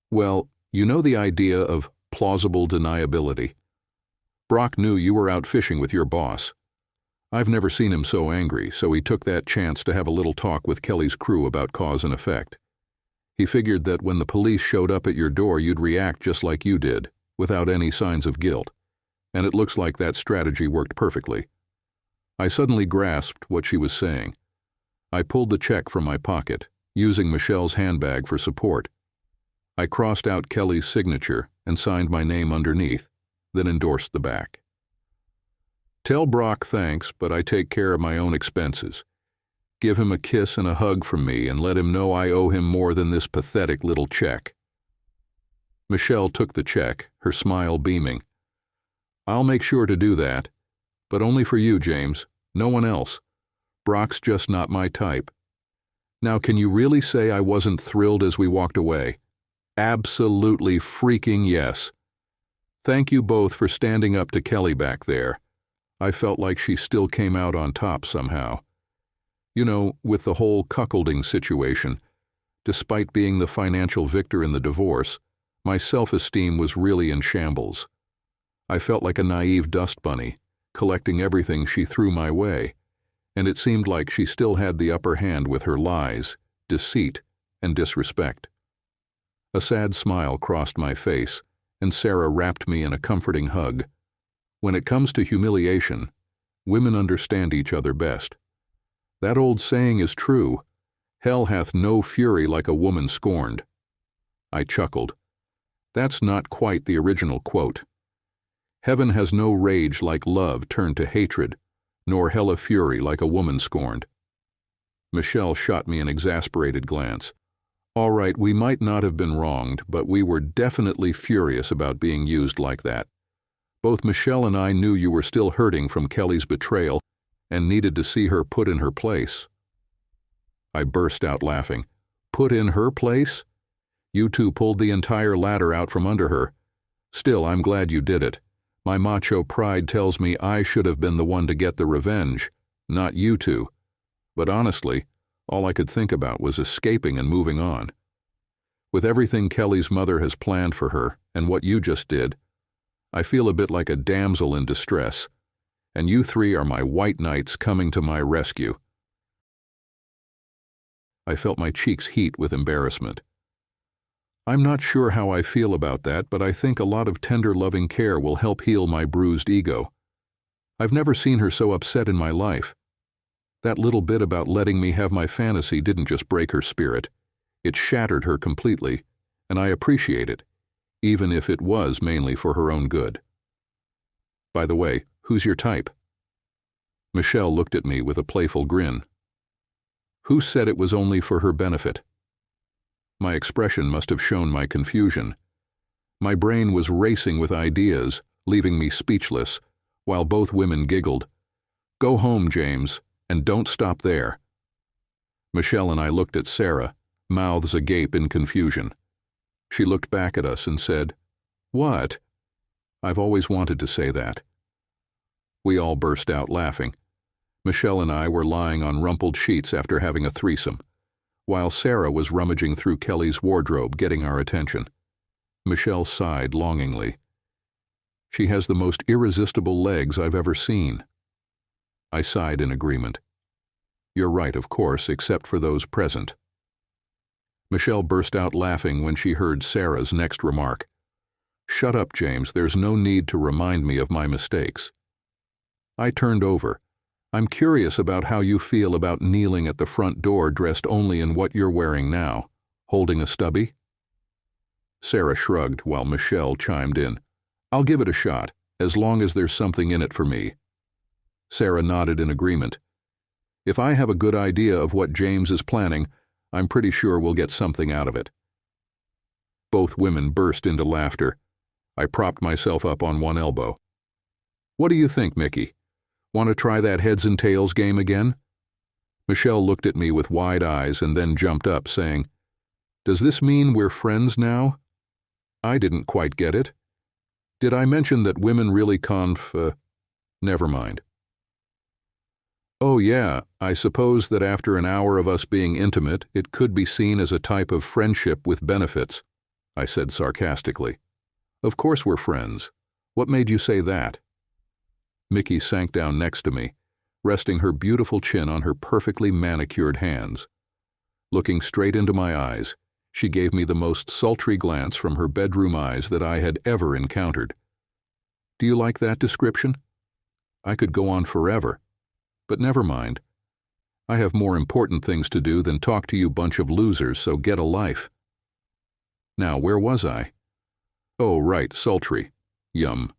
Well, you know the idea of plausible deniability. Brock knew you were out fishing with your boss. I've never seen him so angry, so he took that chance to have a little talk with Kelly's crew about cause and effect. He figured that when the police showed up at your door, you'd react just like you did, without any signs of guilt, and it looks like that strategy worked perfectly. I suddenly grasped what she was saying. I pulled the check from my pocket, using Michelle's handbag for support. I crossed out Kelly's signature and signed my name underneath, then endorsed the back. Tell Brock thanks, but I take care of my own expenses. Give him a kiss and a hug from me and let him know I owe him more than this pathetic little check. Michelle took the check, her smile beaming. I'll make sure to do that, but only for you, James, no one else. Brock's just not my type. Now, can you really say I wasn't thrilled as we walked away? Absolutely freaking yes. Thank you both for standing up to Kelly back there. I felt like she still came out on top somehow. You know, with the whole cuckolding situation, despite being the financial victor in the divorce, my self-esteem was really in shambles. I felt like a naive dust bunny, collecting everything she threw my way, and it seemed like she still had the upper hand with her lies, deceit, and disrespect. A sad smile crossed my face, and Sarah wrapped me in a comforting hug. When it comes to humiliation, women understand each other best. That old saying is true, hell hath no fury like a woman scorned. I chuckled. That's not quite the original quote. Heaven has no rage like love turned to hatred, nor hell a fury like a woman scorned. Michelle shot me an exasperated glance. All right, we might not have been wronged, but we were definitely furious about being used like that. Both Michelle and I knew you were still hurting from Kelly's betrayal and needed to see her put in her place. I burst out laughing. Put in her place? You two pulled the entire ladder out from under her. Still, I'm glad you did it. My macho pride tells me I should have been the one to get the revenge, not you two. But honestly, all I could think about was escaping and moving on. With everything Kelly's mother has planned for her and what you just did, I feel a bit like a damsel in distress, and you three are my white knights coming to my rescue. I felt my cheeks heat with embarrassment. I'm not sure how I feel about that, but I think a lot of tender, loving care will help heal my bruised ego. I've never seen her so upset in my life. That little bit about letting me have my fantasy didn't just break her spirit. It shattered her completely, and I appreciate it, even if it was mainly for her own good. By the way, who's your type? Michelle looked at me with a playful grin. Who said it was only for her benefit? My expression must have shown my confusion. My brain was racing with ideas, leaving me speechless, while both women giggled. Go home, James, and don't stop there. Michelle and I looked at Sarah, mouths agape in confusion. She looked back at us and said, What? I've always wanted to say that. We all burst out laughing. Michelle and I were lying on rumpled sheets after having a threesome, while Sarah was rummaging through Kelly's wardrobe, getting our attention. Michelle sighed longingly. She has the most irresistible legs I've ever seen. I sighed in agreement. You're right, of course, except for those present. Michelle burst out laughing when she heard Sarah's next remark. Shut up, James, there's no need to remind me of my mistakes. I turned over. I'm curious about how you feel about kneeling at the front door dressed only in what you're wearing now, holding a stubby? Sarah shrugged while Michelle chimed in. I'll give it a shot, as long as there's something in it for me. Sarah nodded in agreement. If I have a good idea of what James is planning, I'm pretty sure we'll get something out of it. Both women burst into laughter. I propped myself up on one elbow. What do you think, Mickey? Want to try that heads and tails game again? Michelle looked at me with wide eyes and then jumped up, saying, Does this mean we're friends now? I didn't quite get it. Did I mention that women really Never mind. Oh yeah, I suppose that after an hour of us being intimate, it could be seen as a type of friendship with benefits, I said sarcastically. Of course we're friends. What made you say that? Mickey sank down next to me, resting her beautiful chin on her perfectly manicured hands. Looking straight into my eyes, she gave me the most sultry glance from her bedroom eyes that I had ever encountered. Do you like that description? I could go on forever, but never mind. I have more important things to do than talk to you bunch of losers, so get a life. Now, where was I? Oh, right, sultry. Yum.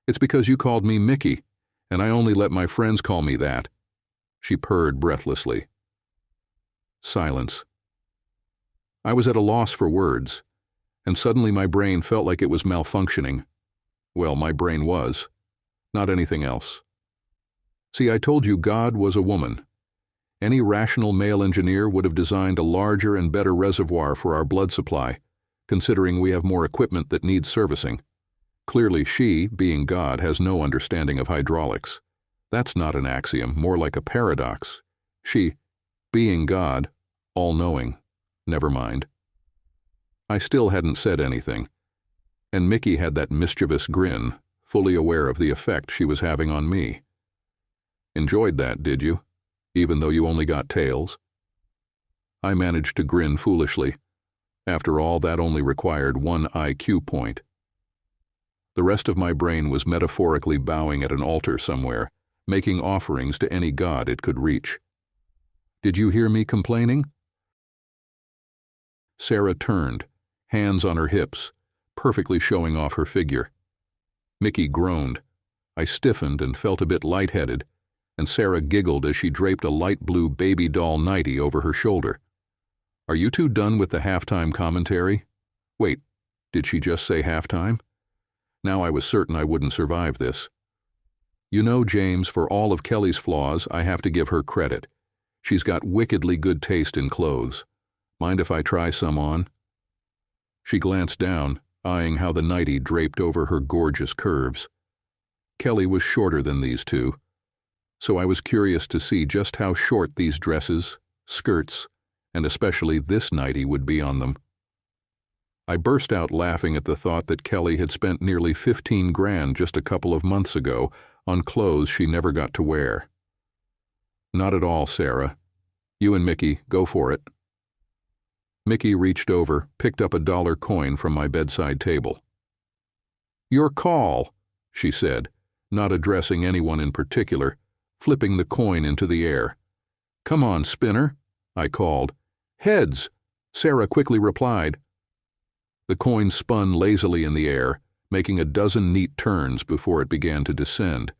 It's because you called me Mickey, and I only let my friends call me that. She purred breathlessly. Silence. I was at a loss for words, and suddenly my brain felt like it was malfunctioning. Well, my brain was. Not anything else. See, I told you God was a woman. Any rational male engineer would have designed a larger and better reservoir for our blood supply, considering we have more equipment that needs servicing. Clearly she, being God, has no understanding of hydraulics. That's not an axiom, more like a paradox. She, being God, all-knowing. Never mind. I still hadn't said anything, and Mickey had that mischievous grin, fully aware of the effect she was having on me. Enjoyed that, did you? Even though you only got tails? I managed to grin foolishly. After all, that only required 1 IQ point. The rest of my brain was metaphorically bowing at an altar somewhere, making offerings to any god it could reach. Did you hear me complaining? Sarah turned, hands on her hips, perfectly showing off her figure. Mickey groaned. I stiffened and felt a bit lightheaded, and Sarah giggled as she draped a light blue baby doll nightie over her shoulder. Are you two done with the halftime commentary? Wait, did she just say halftime? Now I was certain I wouldn't survive this. You know, James, for all of Kelly's flaws, I have to give her credit. She's got wickedly good taste in clothes. Mind if I try some on? She glanced down, eyeing how the nightie draped over her gorgeous curves. Kelly was shorter than these two, so I was curious to see just how short these dresses, skirts, and especially this nightie would be on them. I burst out laughing at the thought that Kelly had spent nearly 15 grand just a couple of months ago on clothes she never got to wear. Not at all, Sarah. You and Mickey, go for it. Mickey reached over, picked up a $1 coin from my bedside table. Your call, she said, not addressing anyone in particular, flipping the coin into the air. Come on, spinner, I called. Heads, Sarah quickly replied. The coin spun lazily in the air, making a dozen neat turns before it began to descend.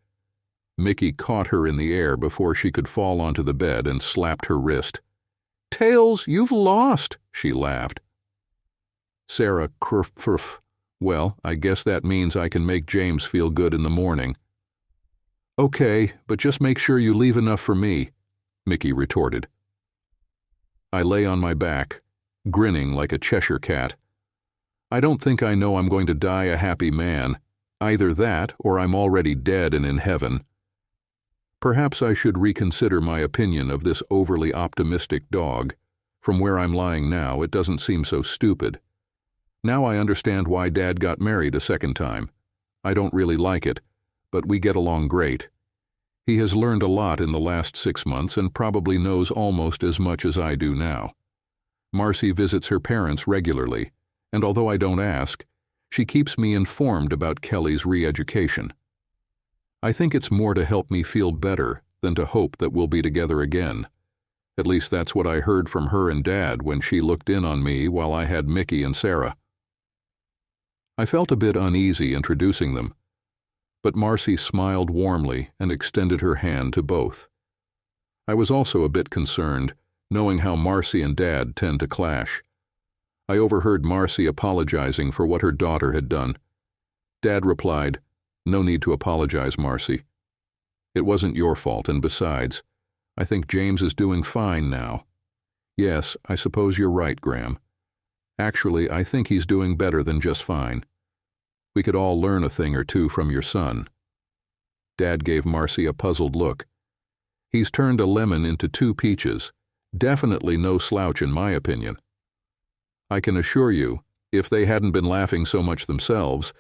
Mickey caught her in the air before she could fall onto the bed and slapped her wrist. Tails, you've lost, she laughed. Sarah crf. Well, I guess that means I can make James feel good in the morning. Okay, but just make sure you leave enough for me, Mickey retorted. I lay on my back, grinning like a Cheshire cat. I don't think I know I'm going to die a happy man. Either that, or I'm already dead and in heaven. Perhaps I should reconsider my opinion of this overly optimistic dog. From where I'm lying now, it doesn't seem so stupid. Now I understand why Dad got married a second time. I don't really like it, but we get along great. He has learned a lot in the last 6 months and probably knows almost as much as I do now. Marcy visits her parents regularly, and although I don't ask, she keeps me informed about Kelly's re-education. I think it's more to help me feel better than to hope that we'll be together again. At least that's what I heard from her and Dad when she looked in on me while I had Mickey and Sarah. I felt a bit uneasy introducing them, but Marcy smiled warmly and extended her hand to both. I was also a bit concerned, knowing how Marcy and Dad tend to clash. I overheard Marcy apologizing for what her daughter had done. Dad replied, "No need to apologize, Marcy. It wasn't your fault, and besides, I think James is doing fine now. Yes, I suppose you're right, Graham. Actually, I think he's doing better than just fine. We could all learn a thing or two from your son." Dad gave Marcy a puzzled look. He's turned a lemon into 2 peaches. Definitely no slouch in my opinion. I can assure you, if they hadn't been laughing so much themselves,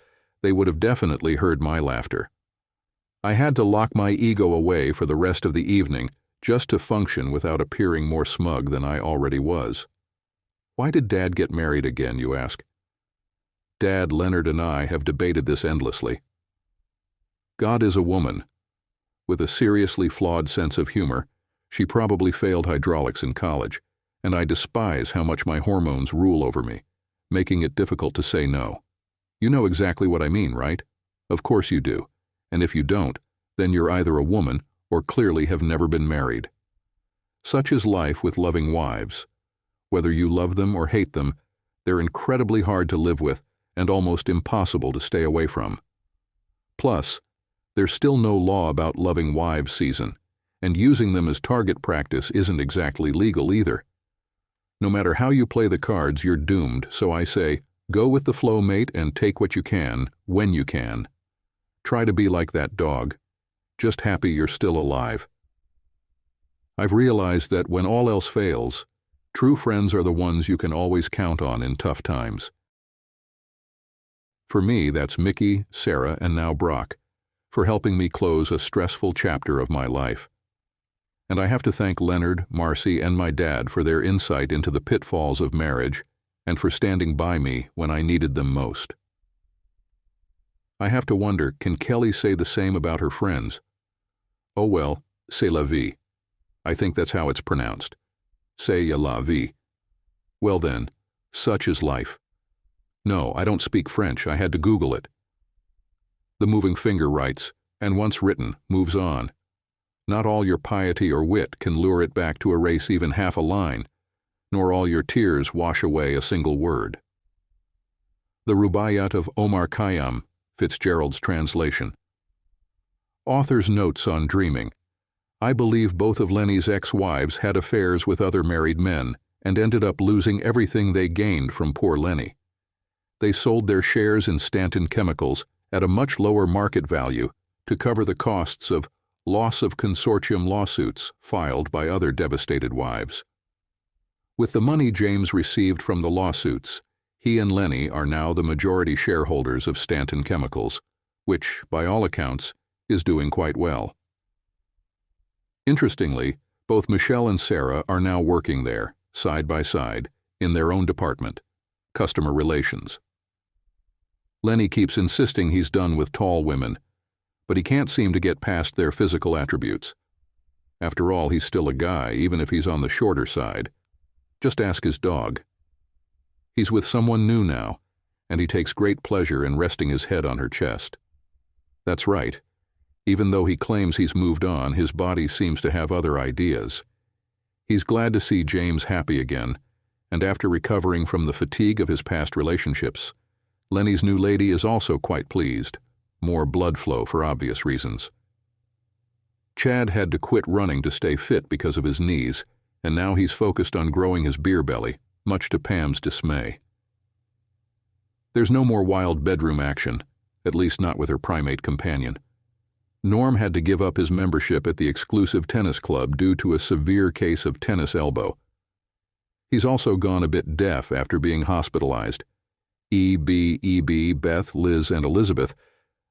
they would have definitely heard my laughter. I had to lock my ego away for the rest of the evening just to function without appearing more smug than I already was. Why did Dad get married again, you ask? Dad, Leonard, and I have debated this endlessly. God is a woman. With a seriously flawed sense of humor, she probably failed hydraulics in college, and I despise how much my hormones rule over me, making it difficult to say no. You know exactly what I mean, right? Of course you do, and if you don't, then you're either a woman or clearly have never been married. Such is life with loving wives. Whether you love them or hate them, they're incredibly hard to live with and almost impossible to stay away from. Plus, there's still no law about loving wives season, and using them as target practice isn't exactly legal either. No matter how you play the cards, you're doomed, so I say, go with the flow, mate, and take what you can, when you can. Try to be like that dog. Just happy you're still alive. I've realized that when all else fails, true friends are the ones you can always count on in tough times. For me, that's Mickey, Sarah, and now Brock, for helping me close a stressful chapter of my life. And I have to thank Leonard, Marcy, and my dad for their insight into the pitfalls of marriage and for standing by me when I needed them most. I have to wonder, can Kelly say the same about her friends? Oh well, c'est la vie. I think that's how it's pronounced. C'est la vie. Well then, such is life. No, I don't speak French, I had to Google it. The moving finger writes, and once written, moves on. Not all your piety or wit can lure it back to erase even half a line, nor all your tears wash away a single word. The Rubaiyat of Omar Khayyam, Fitzgerald's translation. Author's notes on dreaming. I believe both of Lenny's ex-wives had affairs with other married men and ended up losing everything they gained from poor Lenny. They sold their shares in Stanton Chemicals at a much lower market value to cover the costs of loss of consortium lawsuits filed by other devastated wives. With the money James received from the lawsuits, he and Lenny are now the majority shareholders of Stanton Chemicals, which, by all accounts, is doing quite well. Interestingly, both Michelle and Sarah are now working there, side by side, in their own department, customer relations. Lenny keeps insisting he's done with tall women, but he can't seem to get past their physical attributes. After all, he's still a guy, even if he's on the shorter side. Just ask his dog. He's with someone new now, and he takes great pleasure in resting his head on her chest. That's right. Even though he claims he's moved on, his body seems to have other ideas. He's glad to see James happy again, and after recovering from the fatigue of his past relationships, Lenny's new lady is also quite pleased. More blood flow for obvious reasons. Chad had to quit running to stay fit because of his knees, and now he's focused on growing his beer belly, much to Pam's dismay. There's no more wild bedroom action, at least not with her primate companion. Norm had to give up his membership at the exclusive tennis club due to a severe case of tennis elbow. He's also gone a bit deaf after being hospitalized. EB, Beth, Liz, and Elizabeth,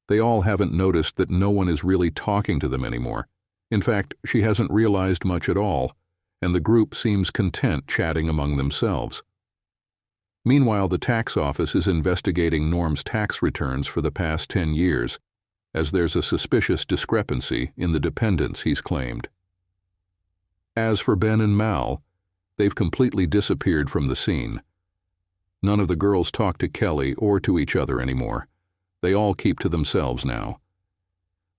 they all haven't noticed that no one is really talking to them anymore. In fact, she hasn't realized much at all, and the group seems content chatting among themselves. Meanwhile, the tax office is investigating Norm's tax returns for the past 10 years, as there's a suspicious discrepancy in the dependents he's claimed. As for Ben and Mal, they've completely disappeared from the scene. None of the girls talk to Kelly or to each other anymore. They all keep to themselves now.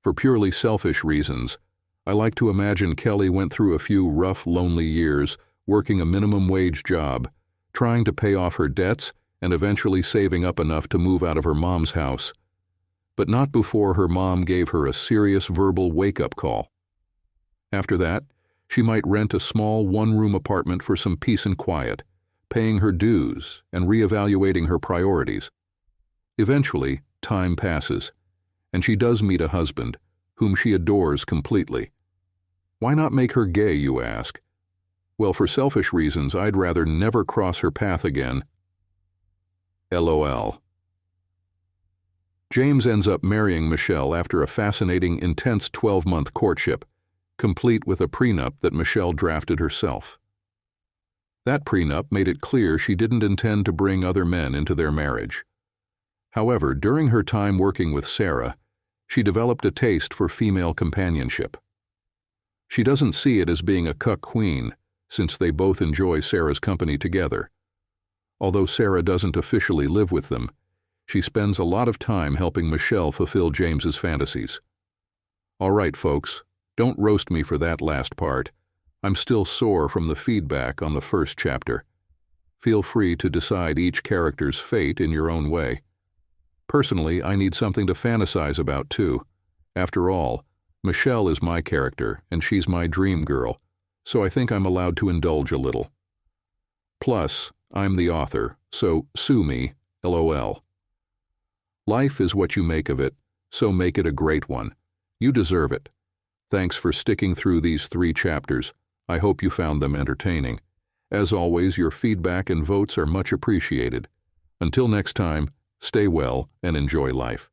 For purely selfish reasons, I like to imagine Kelly went through a few rough, lonely years, working a minimum wage job, trying to pay off her debts and eventually saving up enough to move out of her mom's house. But not before her mom gave her a serious verbal wake-up call. After that, she might rent a small one-room apartment for some peace and quiet, paying her dues and reevaluating her priorities. Eventually, time passes, and she does meet a husband, whom she adores completely. Why not make her gay, you ask? Well, for selfish reasons, I'd rather never cross her path again. LOL. James ends up marrying Michelle after a fascinating, intense 12-month courtship, complete with a prenup that Michelle drafted herself. That prenup made it clear she didn't intend to bring other men into their marriage. However, during her time working with Sarah, she developed a taste for female companionship. She doesn't see it as being a cuck queen, since they both enjoy Sarah's company together. Although Sarah doesn't officially live with them, she spends a lot of time helping Michelle fulfill James's fantasies. All right, folks, don't roast me for that last part. I'm still sore from the feedback on the first chapter. Feel free to decide each character's fate in your own way. Personally, I need something to fantasize about too. After all, Michelle is my character, and she's my dream girl, so I think I'm allowed to indulge a little. Plus, I'm the author, so sue me, LOL. Life is what you make of it, so make it a great one. You deserve it. Thanks for sticking through these 3 chapters. I hope you found them entertaining. As always, your feedback and votes are much appreciated. Until next time, stay well and enjoy life.